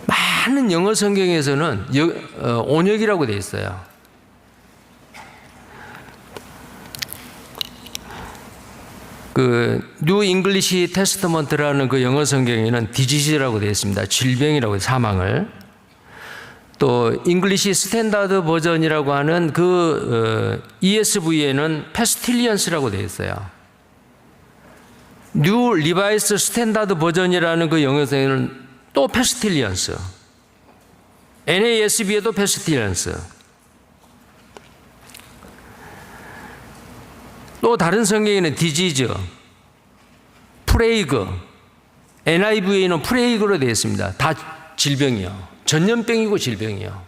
많은 영어 성경에서는 온역이라고 되어 있어요. 그 뉴 잉글리시 테스터먼트라는 그 영어 성경에는 디지즈라고 되어 있습니다. 질병이라고 해요, 사망을. 또 잉글리시 스탠다드 버전이라고 하는 그 ESV에는 페스틸리언스라고 되어 있어요. 뉴 리바이스 스탠다드 버전이라는 그 영어에는 또 페스틸리언스. NASB에도 페스틸리언스. 또 다른 성경에는 디지즈, 프레이그, NIV에는 프레이그로 되어 있습니다. 다 질병이요. 전염병이고 질병이요.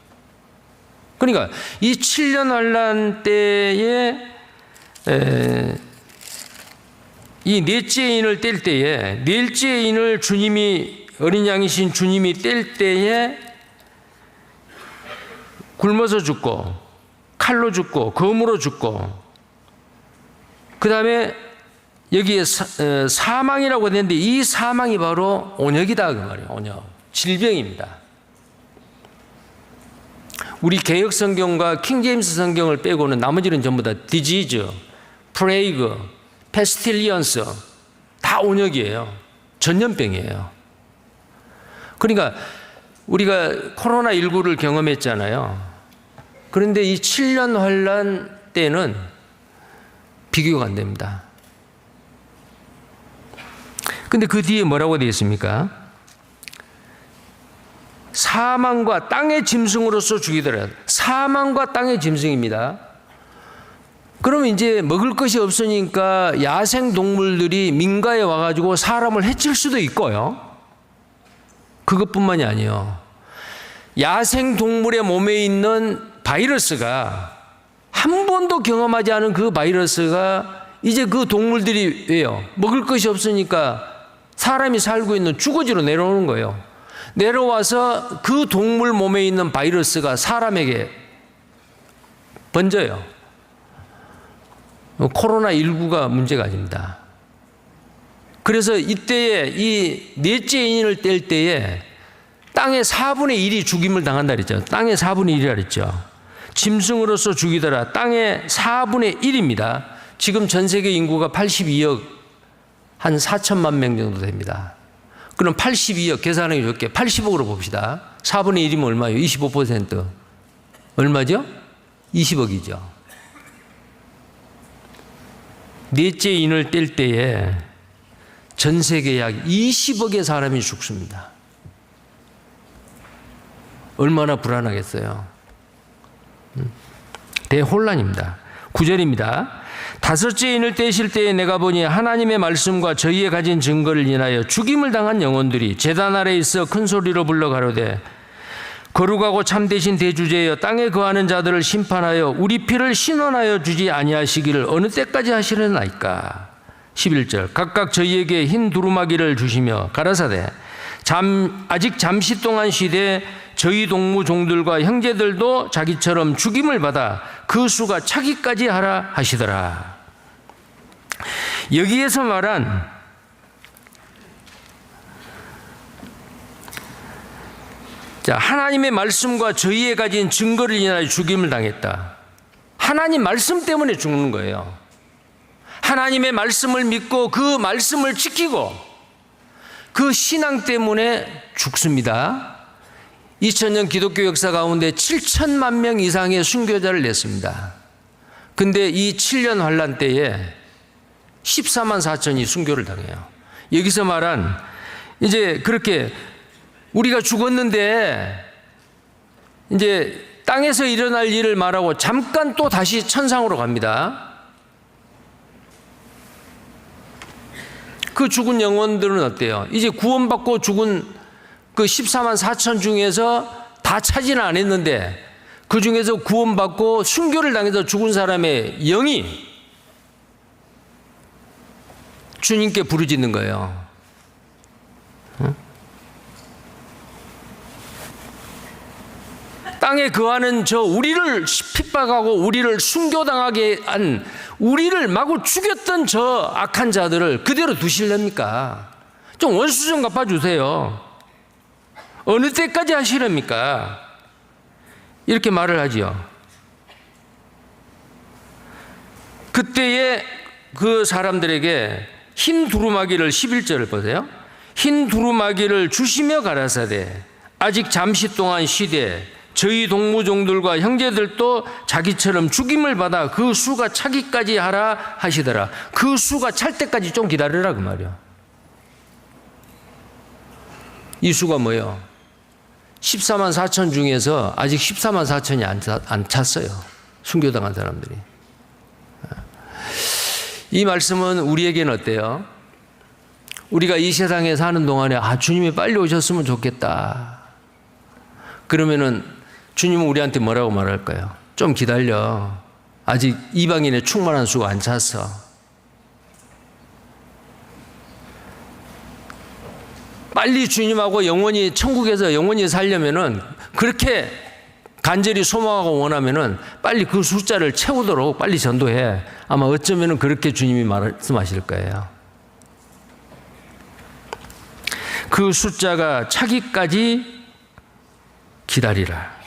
그러니까 이 7년 환란 때에 이 넷째 인을 뗄 때에 넷째 인을 주님이 어린 양이신 주님이 뗄 때에 굶어서 죽고 칼로 죽고 검으로 죽고 그 다음에 여기에 사망이라고 되는데 이 사망이 바로 온역이다 그 말이에요. 온역. 질병입니다. 우리 개혁 성경과 킹제임스 성경을 빼고는 나머지는 전부 다 디지즈, 프레이그, 페스틸리언스 다 온역이에요. 전염병이에요. 그러니까 우리가 코로나19를 경험했잖아요. 그런데 이 7년 환란 때는 비교가 안 됩니다. 근데 그 뒤에 뭐라고 되어 있습니까? 사망과 땅의 짐승으로서 죽이더라. 사망과 땅의 짐승입니다. 그러면 이제 먹을 것이 없으니까 야생 동물들이 민가에 와가지고 사람을 해칠 수도 있고요. 그것뿐만이 아니에요. 야생 동물의 몸에 있는 바이러스가 한 번도 경험하지 않은 그 바이러스가 이제 그 동물들이 왜요? 먹을 것이 없으니까 사람이 살고 있는 주거지로 내려오는 거예요. 내려와서 그 동물 몸에 있는 바이러스가 사람에게 번져요. 코로나19가 문제가 아닙니다. 그래서 이때에 이 넷째 인을 뗄 때에 땅의 4분의 1이 죽임을 당한다 그랬죠. 땅의 4분의 1이라 그랬죠. 짐승으로서 죽이더라. 땅의 4분의 1입니다. 지금 전 세계 인구가 82억 한 4천만 명 정도 됩니다. 그럼 82억 계산하기 좋게 80억으로 봅시다. 4분의 1이면 얼마예요? 25%. 얼마죠? 20억이죠. 넷째 인을 뗄 때에 전 세계 약 20억의 사람이 죽습니다. 얼마나 불안하겠어요. 대혼란입니다. 9절입니다. 다섯째 인을 떼실 때에 내가 보니 하나님의 말씀과 저희의 가진 증거를 인하여 죽임을 당한 영혼들이 제단 아래에 있어 큰 소리로 불러 가로되 거룩하고 참되신 대주제여 땅에 거하는 자들을 심판하여 우리 피를 신원하여 주지 아니하시기를 어느 때까지 하시려나이까. 11절 각각 저희에게 흰 두루마기를 주시며 가라사대 아직 잠시 동안 쉬되 저희 동무 종들과 형제들도 자기처럼 죽임을 받아 그 수가 차기까지 하라 하시더라. 여기에서 말한 하나님의 말씀과 저희에 가진 증거를 인하여 죽임을 당했다. 하나님 말씀 때문에 죽는 거예요. 하나님의 말씀을 믿고 그 말씀을 지키고 그 신앙 때문에 죽습니다. 2000년 기독교 역사 가운데 7천만 명 이상의 순교자를 냈습니다. 근데 이 7년 환란 때에 14만 4천이 순교를 당해요. 여기서 말한 이제 그렇게 우리가 죽었는데 이제 땅에서 일어날 일을 말하고 잠깐 또 다시 천상으로 갑니다. 그 죽은 영혼들은 어때요? 이제 구원받고 죽은 그 14만 4천 중에서 다 차지는 안 했는데 그 중에서 구원받고 순교를 당해서 죽은 사람의 영이 주님께 부르짖는 거예요. 응? 땅에 거하는 저 우리를 핍박하고 우리를 순교당하게 한 우리를 마구 죽였던 저 악한 자들을 그대로 두실랍니까? 좀 원수 좀 갚아주세요. 어느 때까지 하시렵니까? 이렇게 말을 하지요. 그때에 그 사람들에게 흰 두루마기를 11절을 보세요. 흰 두루마기를 주시며 가라사대 아직 잠시 동안 쉬되 저희 동무종들과 형제들도 자기처럼 죽임을 받아 그 수가 차기까지 하라 하시더라. 그 수가 찰 때까지 좀 기다려라 그 말이야. 이 수가 뭐예요? 14만 4천 중에서 아직 14만 4천이 안 찼어요. 순교당한 사람들이. 이 말씀은 우리에게는 어때요? 우리가 이 세상에 사는 동안에 주님이 빨리 오셨으면 좋겠다. 그러면은 주님은 우리한테 뭐라고 말할까요? 좀 기다려. 아직 이방인의 충만한 수가 안 찼어. 빨리 주님하고 영원히 천국에서 영원히 살려면은 그렇게 간절히 소망하고 원하면은 빨리 그 숫자를 채우도록 빨리 전도해. 아마 어쩌면은 그렇게 주님이 말씀하실 거예요. 그 숫자가 차기까지 기다리라.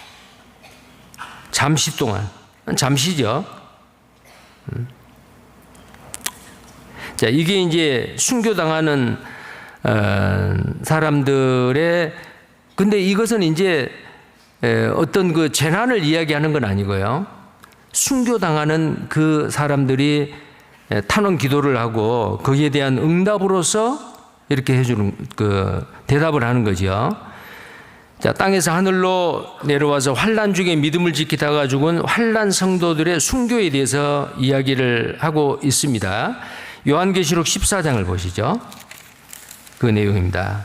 잠시 동안. 잠시죠. 자, 이게 이제 순교당하는 사람들의, 근데 이것은 이제 어떤 그 재난을 이야기하는 건 아니고요. 순교당하는 그 사람들이 탄원 기도를 하고 거기에 대한 응답으로서 이렇게 해주는 그 대답을 하는 거죠. 자, 땅에서 하늘로 내려와서 환난 중에 믿음을 지키다가 죽은 환난 성도들의 순교에 대해서 이야기를 하고 있습니다. 요한계시록 14장을 보시죠. 그 내용입니다.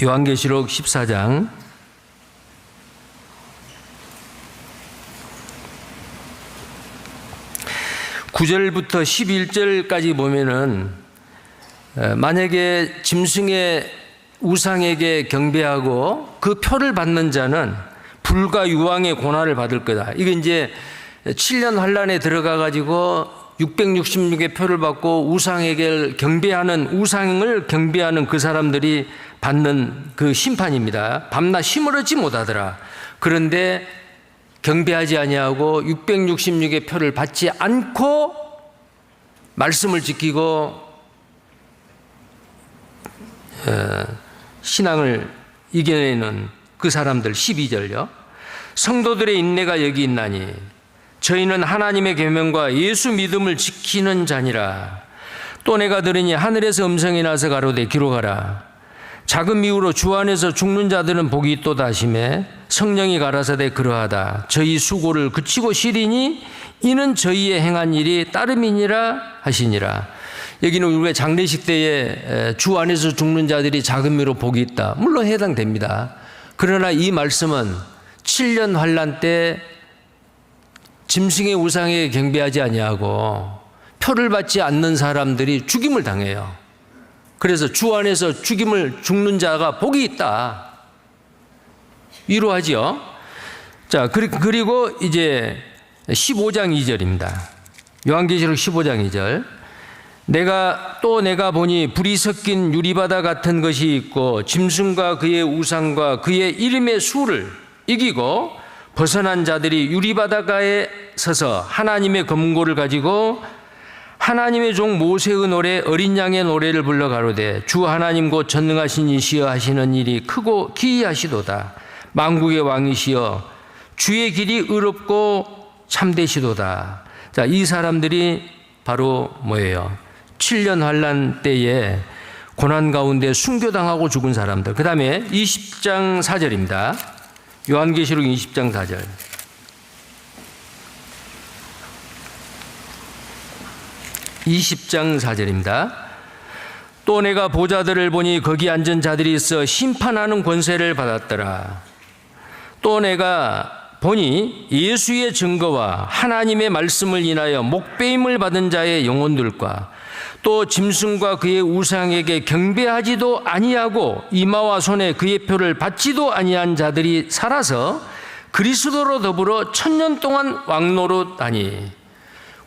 요한계시록 14장 9절부터 11절까지 보면은 만약에 짐승의 우상에게 경배하고 그 표를 받는 자는 불과 유황의 고난을 받을 거다. 이게 이제 7년 환란에 들어가 가지고 666의 표를 받고 우상에게 경배하는, 우상을 경배하는 그 사람들이 받는 그 심판입니다. 밤낮 힘을 얻지 못하더라. 그런데 경배하지 아니하고 666의 표를 받지 않고 말씀을 지키고 신앙을 이겨내는 그 사람들. 12절요. 성도들의 인내가 여기 있나니 저희는 하나님의 계명과 예수 믿음을 지키는 자니라. 또 내가 들으니 하늘에서 음성이 나서 가로되 기록하라. 작은 미우로 주 안에서 죽는 자들은 복이 있도다 하시매 성령이 가라사대 그러하다. 저희 수고를 그치고 쉬리니 이는 저희의 행한 일이 따름이니라 하시니라. 여기는 우리가 장례식 때에 주 안에서 죽는 자들이 작은 미로 복이 있다. 물론 해당됩니다. 그러나 이 말씀은 7년 환란 때 짐승의 우상에 경배하지 아니하고 표를 받지 않는 사람들이 죽임을 당해요. 그래서 주 안에서 죽는 자가 복이 있다. 위로하지요. 자, 그리고 이제 15장 2절입니다. 요한계시록 15장 2절. 내가 보니 불이 섞인 유리바다 같은 것이 있고 짐승과 그의 우상과 그의 이름의 수를 이기고 벗어난 자들이 유리바다가에 서서 하나님의 검은고를 가지고 하나님의 종 모세의 노래 어린 양의 노래를 불러 가로되 주 하나님 곧 전능하신 이시여 하시는 일이 크고 기이하시도다. 만국의 왕이시여 주의 길이 의롭고 참되시도다. 자, 이 사람들이 바로 뭐예요? 7년 환란 때에 고난 가운데 순교당하고 죽은 사람들. 그 다음에 20장 4절입니다. 요한계시록 20장 4절. 또 내가 보좌들을 보니 거기 앉은 자들이 있어 심판하는 권세를 받았더라. 또 내가 보니 예수의 증거와 하나님의 말씀을 인하여 목배임을 받은 자의 영혼들과 또 짐승과 그의 우상에게 경배하지도 아니하고 이마와 손에 그의 표를 받지도 아니한 자들이 살아서 그리스도로 더불어 1000년 동안 왕노릇하니.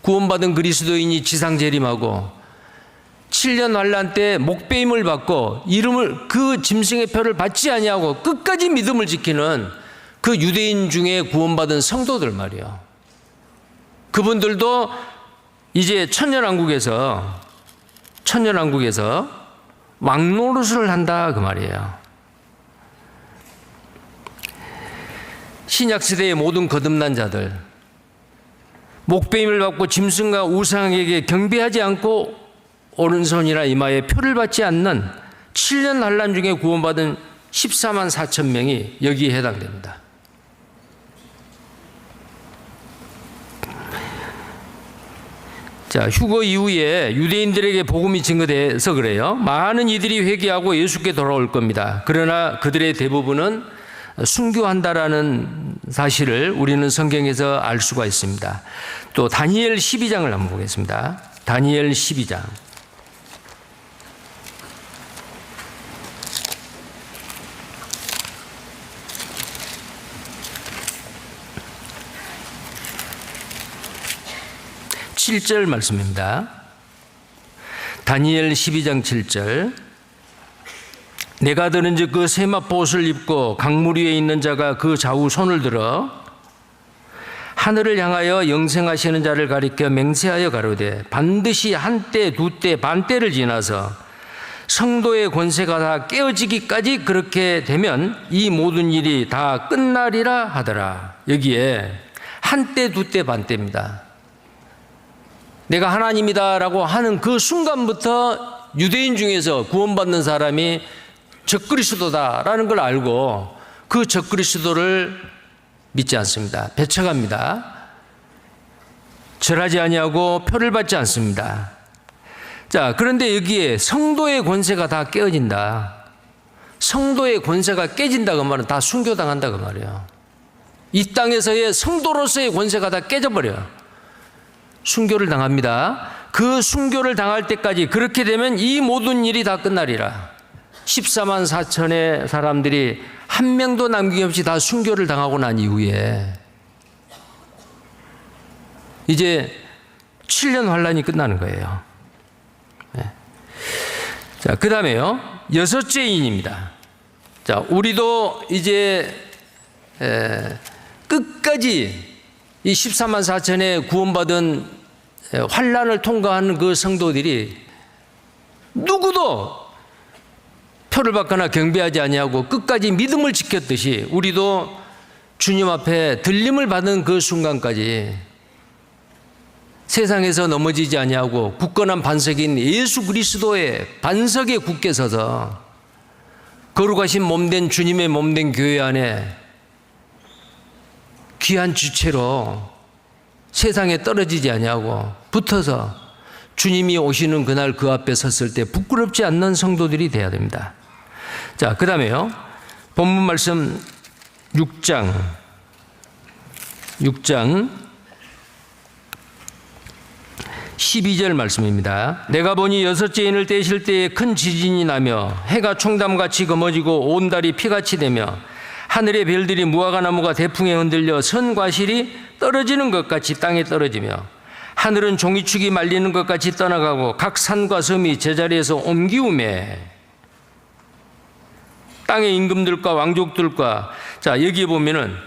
구원받은 그리스도인이 지상 재림하고 7년 환란 때 목배임을 받고 이름을 그 짐승의 표를 받지 아니하고 끝까지 믿음을 지키는 그 유대인 중에 구원받은 성도들 말이에요. 그분들도 이제 천년왕국에서 왕노릇을 한다 그 말이에요. 신약시대의 모든 거듭난 자들, 목배임을 받고 짐승과 우상에게 경배하지 않고 오른손이나 이마에 표를 받지 않는 7년 환란 중에 구원받은 14만 4천 명이 여기에 해당됩니다. 자, 휴거 이후에 유대인들에게 복음이 증거돼서 그래요. 많은 이들이 회개하고 예수께 돌아올 겁니다. 그러나 그들의 대부분은 순교한다라는 사실을 우리는 성경에서 알 수가 있습니다. 또 다니엘 12장을 한번 보겠습니다. 다니엘 12장. 칠 절 말씀입니다. 다니엘 12장 7절. 내가 들은즉 그 세마포옷을 입고 강물 위에 있는 자가 그 좌우 손을 들어 하늘을 향하여 영생하시는 자를 가리켜 맹세하여 가로되 반드시 한때 두때 반때를 지나서 성도의 권세가 다 깨어지기까지 그렇게 되면 이 모든 일이 다 끝나리라 하더라. 여기에 한때 두때 반때입니다. 내가 하나님이다라고 하는 그 순간부터 유대인 중에서 구원받는 사람이 적그리스도다라는 걸 알고 그 적그리스도를 믿지 않습니다. 배척합니다. 절하지 아니하고 표를 받지 않습니다. 자, 그런데 여기에 성도의 권세가 다 깨어진다. 성도의 권세가 깨진다 그 말은 다 순교당한다 그 말이에요. 이 땅에서의 성도로서의 권세가 다 깨져버려요. 순교를 당합니다. 그 순교를 당할 때까지 그렇게 되면 이 모든 일이 다 끝나리라. 14만 4천의 사람들이 한 명도 남김없이 다 순교를 당하고 난 이후에 이제 7년 환란이 끝나는 거예요. 네. 자, 그 다음에요. 여섯째 인입니다. 자, 우리도 이제 끝까지 이 14만 4천의 구원받은 환란을 통과하는 그 성도들이 누구도 표를 받거나 경배하지 아니하고 끝까지 믿음을 지켰듯이 우리도 주님 앞에 들림을 받은 그 순간까지 세상에서 넘어지지 아니하고 굳건한 반석인 예수 그리스도의 반석에 굳게 서서 거룩하신 몸된 주님의 몸된 교회 안에 귀한 주체로 세상에 떨어지지 아니하고 붙어서 주님이 오시는 그날 그 앞에 섰을 때 부끄럽지 않는 성도들이 되어야 됩니다. 자, 그 다음에요. 본문 말씀 6장 12절 말씀입니다. 내가 보니 여섯째 인을 떼실 때에 큰 지진이 나며 해가 총담같이 검어지고 온 달이 피같이 되며 하늘의 별들이 무화과나무가 대풍에 흔들려 선 과실이 떨어지는 것 같이 땅에 떨어지며 하늘은 종이축이 말리는 것 같이 떠나가고 각 산과 섬이 제자리에서 옮기우매 땅의 임금들과 왕족들과 자 여기에 보면은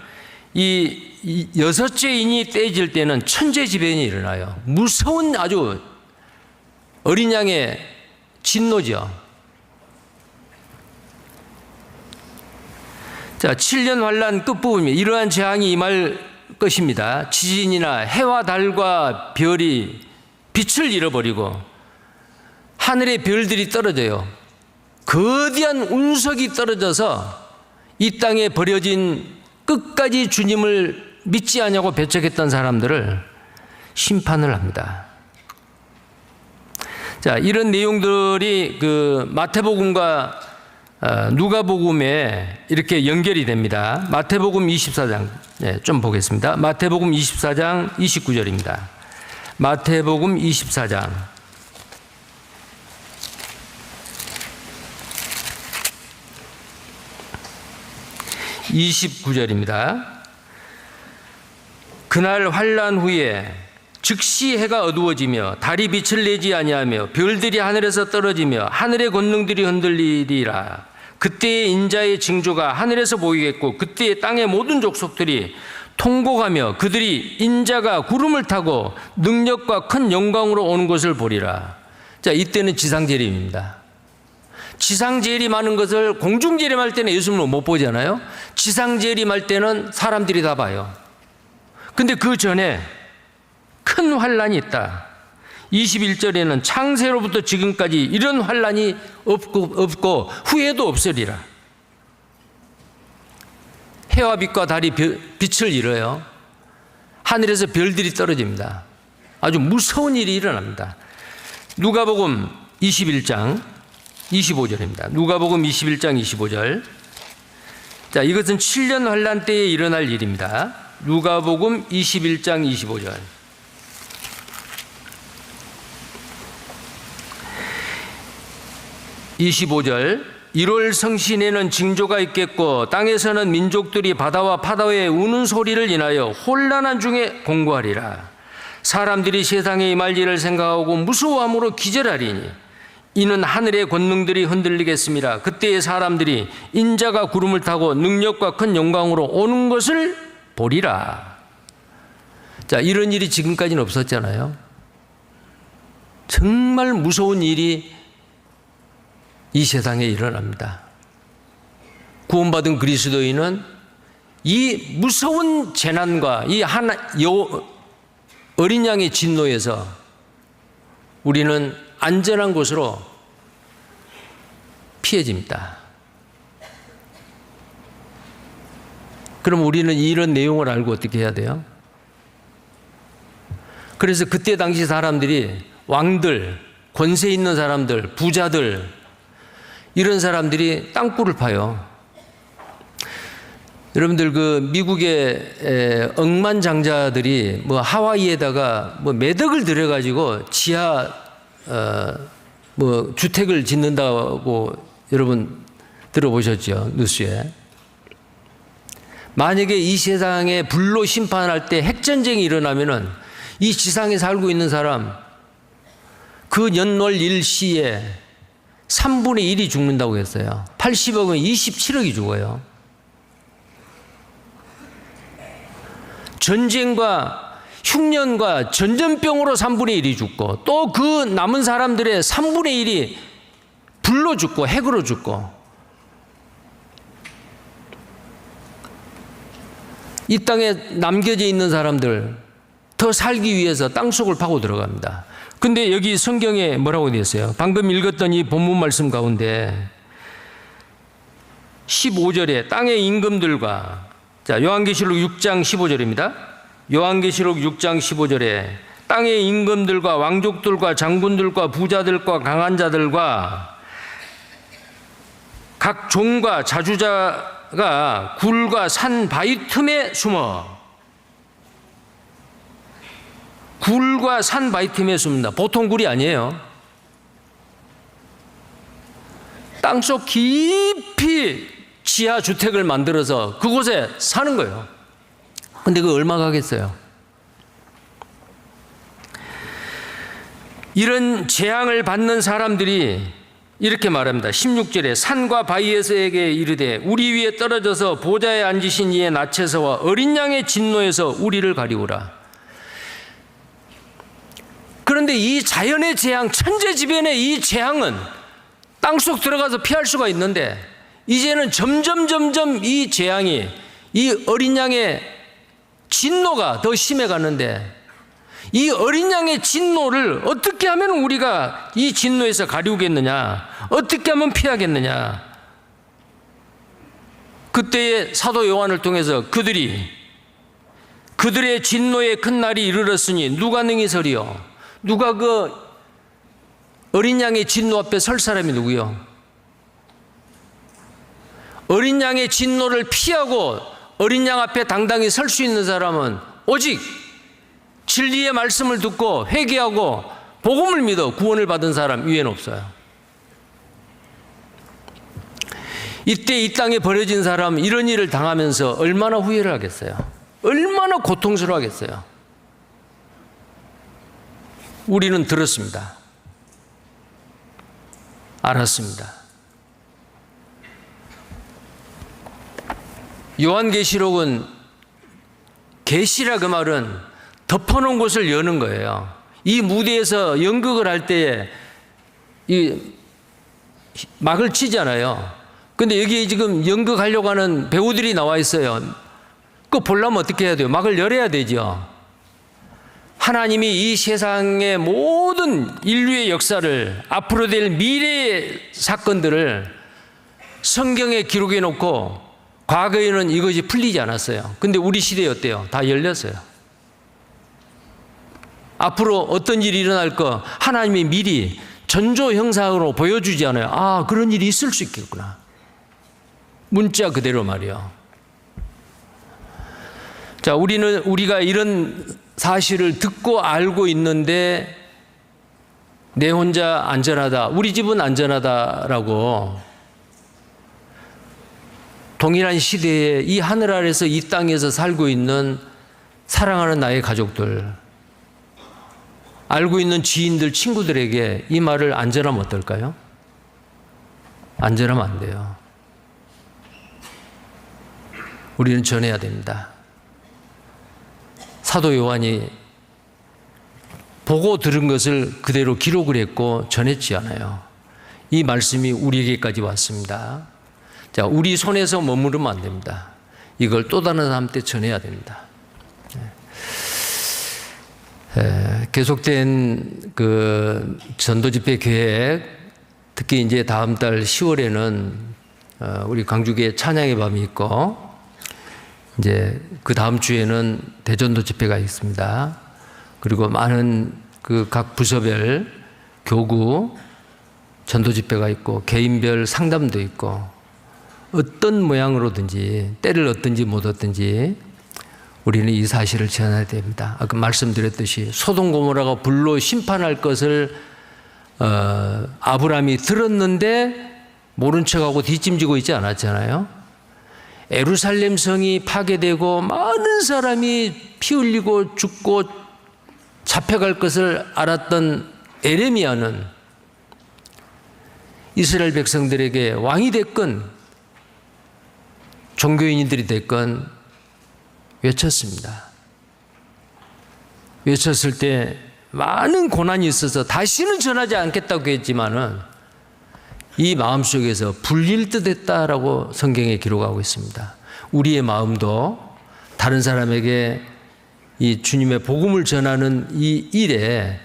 이 여섯째 인이 떼질 때는 천재지변이 일어나요. 무서운 아주 어린 양의 진노죠. 자, 7년 환란 끝부분에 이러한 재앙이 임할 것입니다. 지진이나 해와 달과 별이 빛을 잃어버리고 하늘의 별들이 떨어져요. 거대한 운석이 떨어져서 이 땅에 버려진 끝까지 주님을 믿지 않냐고 배척했던 사람들을 심판을 합니다. 자, 이런 내용들이 그 마태복음과 누가복음에 이렇게 연결이 됩니다. 마태복음 24장 좀 보겠습니다. 마태복음 24장 29절입니다. 마태복음 24장 29절입니다. 그날 환란 후에 즉시 해가 어두워지며 달이 빛을 내지 아니하며 별들이 하늘에서 떨어지며 하늘의 권능들이 흔들리리라. 그때의 인자의 징조가 하늘에서 보이겠고 그때의 땅의 모든 족속들이 통곡하며 그들이 인자가 구름을 타고 능력과 큰 영광으로 오는 것을 보리라. 자, 이때는 지상재림입니다. 지상재림하는 것을 공중재림할 때는 예수님은 못 보잖아요. 지상재림할 때는 사람들이 다 봐요. 근데 그 전에 큰 환란이 있다. 21절에는 창세로부터 지금까지 이런 환란이 없고 후에도 없으리라. 해와 빛과 달이 빛을 잃어요. 하늘에서 별들이 떨어집니다. 아주 무서운 일이 일어납니다. 누가복음 21장 25절입니다. 누가복음 21장 25절. 자, 이것은 7년 환란 때에 일어날 일입니다. 누가복음 21장 25절. (25절) 1월 성신에는 징조가 있겠고 땅에서는 민족들이 바다와 파도의 우는 소리를 인하여 혼란한 중에 공고하리라. 사람들이 세상에 임할 일을 생각하고 무서워함으로 기절하리니 이는 하늘의 권능들이 흔들리겠습니다. 그때의 사람들이 인자가 구름을 타고 능력과 큰 영광으로 오는 것을 보리라. 자, 이런 일이 지금까지는 없었잖아요. 정말 무서운 일이 이 세상에 일어납니다. 구원받은 그리스도인은 이 무서운 재난과 이 어린 양의 진노에서 우리는 안전한 곳으로 피해집니다. 그럼 우리는 이런 내용을 알고 어떻게 해야 돼요? 그래서 그때 당시 사람들이 왕들, 권세 있는 사람들, 부자들, 이런 사람들이 땅굴을 파요. 여러분들 그 미국의 억만장자들이 뭐 하와이에다가 뭐 매덕을 들여가지고 지하 뭐 주택을 짓는다고 여러분 들어보셨죠? 뉴스에. 만약에 이 세상에 불로 심판할 때 핵전쟁이 일어나면은 이 지상에 살고 있는 사람 그 연월 일시에 3분의 1이 죽는다고 했어요. 80억은 27억이 죽어요. 전쟁과 흉년과 전염병으로 3분의 1이 죽고 또 그 남은 사람들의 3분의 1이 불로 죽고 핵으로 죽고 이 땅에 남겨져 있는 사람들 더 살기 위해서 땅속을 파고 들어갑니다. 근데 여기 성경에 뭐라고 되어 있어요? 방금 읽었던 이 본문 말씀 가운데 15절에 땅의 임금들과, 자, 요한계시록 6장 15절입니다. 요한계시록 6장 15절에 땅의 임금들과 왕족들과 장군들과 부자들과 강한 자들과 각 종과 자주자가 굴과 산 바위 틈에 숨어, 굴과 산 바위 틈에 숨는다. 보통 굴이 아니에요. 땅속 깊이 지하 주택을 만들어서 그곳에 사는 거예요. 근데 그거 얼마 가겠어요? 이런 재앙을 받는 사람들이 이렇게 말합니다. 16절에 산과 바위에서에게 이르되 우리 위에 떨어져서 보좌에 앉으신 이의 낯에서와 어린 양의 진노에서 우리를 가리우라. 그런데 이 자연의 재앙, 천재지변의 이 재앙은 땅속 들어가서 피할 수가 있는데 이제는 점점 이 재앙이, 이 어린 양의 진노가 더 심해가는데 이 어린 양의 진노를 어떻게 하면 우리가 이 진노에서 가리우겠느냐, 어떻게 하면 피하겠느냐. 그때의 사도 요한을 통해서 그들의 진노의 큰 날이 이르렀으니 누가 능히 서리요? 누가 그 어린 양의 진노 앞에 설 사람이 누구요? 어린 양의 진노를 피하고 어린 양 앞에 당당히 설 수 있는 사람은 오직 진리의 말씀을 듣고 회개하고 복음을 믿어 구원을 받은 사람 위에는 없어요. 이때 이 땅에 버려진 사람 이런 일을 당하면서 얼마나 후회를 하겠어요? 얼마나 고통스러워하겠어요? 우리는 들었습니다. 알았습니다. 요한계시록은 계시라 그 말은 덮어놓은 곳을 여는 거예요. 이 무대에서 연극을 할 때에 이 막을 치잖아요. 근데 여기 지금 연극하려고 하는 배우들이 나와 있어요. 그거 보려면 어떻게 해야 돼요? 막을 열어야 되죠. 하나님이 이 세상의 모든 인류의 역사를, 앞으로 될 미래의 사건들을 성경에 기록해 놓고 과거에는 이것이 풀리지 않았어요. 근데 우리 시대에 어때요? 다 열렸어요. 앞으로 어떤 일이 일어날 거 하나님이 미리 전조 형상으로 보여주지 않아요. 아, 그런 일이 있을 수 있겠구나. 문자 그대로 말이요. 자, 우리가 이런 사실을 듣고 알고 있는데 내 혼자 안전하다, 우리 집은 안전하다라고 동일한 시대에 이 하늘 아래서 이 땅에서 살고 있는 사랑하는 나의 가족들, 알고 있는 지인들, 친구들에게 이 말을 안전하면 어떨까요? 안전하면 안 돼요. 우리는 전해야 됩니다. 사도 요한이 보고 들은 것을 그대로 기록을 했고 전했지 않아요. 이 말씀이 우리에게까지 왔습니다. 자, 우리 손에서 머무르면 안 됩니다. 이걸 또 다른 사람한테 전해야 됩니다. 계속된 그 전도 집회 계획 특히 이제 다음 달 10월에는 우리 광주교회 찬양의 밤이 있고, 이제 그 다음 주에는 대전도 집회가 있습니다. 그리고 많은 그 각 부서별 교구 전도 집회가 있고, 개인별 상담도 있고, 어떤 모양으로든지 때를 얻든지 못 얻든지 우리는 이 사실을 전해야 됩니다. 아까 말씀드렸듯이 소돔 고모라가 불로 심판할 것을 아브라함이 들었는데 모른 척하고 뒷짐지고 있지 않았잖아요. 예루살렘 성이 파괴되고 많은 사람이 피 흘리고 죽고 잡혀갈 것을 알았던 에레미야는 이스라엘 백성들에게 왕이 됐건 종교인들이 됐건 외쳤습니다. 외쳤을 때 많은 고난이 있어서 다시는 전하지 않겠다고 했지만은 이 마음속에서 불릴 듯 했다라고 성경에 기록하고 있습니다. 우리의 마음도 다른 사람에게 이 주님의 복음을 전하는 이 일에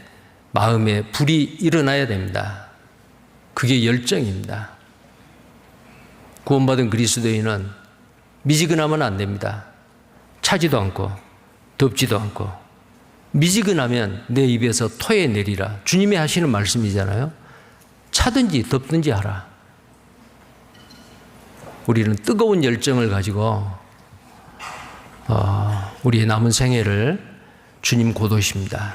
마음에 불이 일어나야 됩니다. 그게 열정입니다. 구원받은 그리스도인은 미지근하면 안 됩니다. 차지도 않고 덥지도 않고. 미지근하면 내 입에서 토해내리라. 주님이 하시는 말씀이잖아요. 차든지 덥든지 하라. 우리는 뜨거운 열정을 가지고 우리의 남은 생애를 주님 곧 오십니다.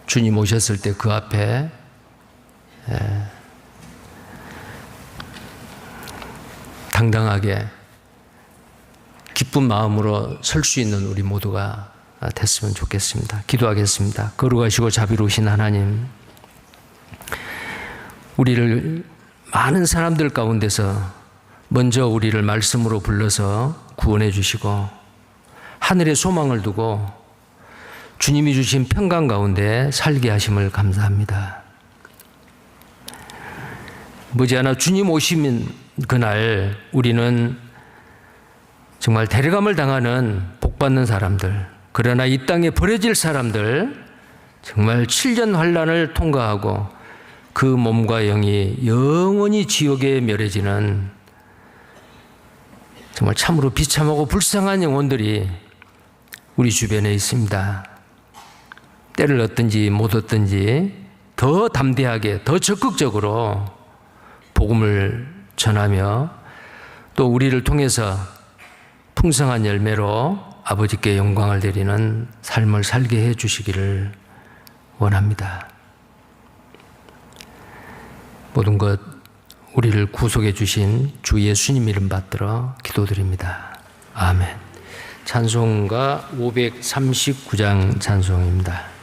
주님 오셨을 때 그 앞에 당당하게 기쁜 마음으로 설 수 있는 우리 모두가 됐으면 좋겠습니다. 기도하겠습니다. 거룩하시고 자비로우신 하나님, 우리를 많은 사람들 가운데서 먼저 우리를 말씀으로 불러서 구원해 주시고 하늘에 소망을 두고 주님이 주신 평강 가운데 살게 하심을 감사합니다. 머지않아 주님 오시면 그날 우리는 정말 데려감을 당하는 복받는 사람들, 그러나 이 땅에 버려질 사람들, 정말 7년 환난을 통과하고 그 몸과 영이 영원히 지옥에 멸해지는 정말 참으로 비참하고 불쌍한 영혼들이 우리 주변에 있습니다. 때를 얻든지 못 얻든지 더 담대하게, 더 적극적으로 복음을 전하며 또 우리를 통해서 풍성한 열매로 아버지께 영광을 드리는 삶을 살게 해 주시기를 원합니다. 모든 것 우리를 구속해 주신 주 예수님 이름 받들어 기도드립니다. 아멘. 찬송가 539장 찬송입니다.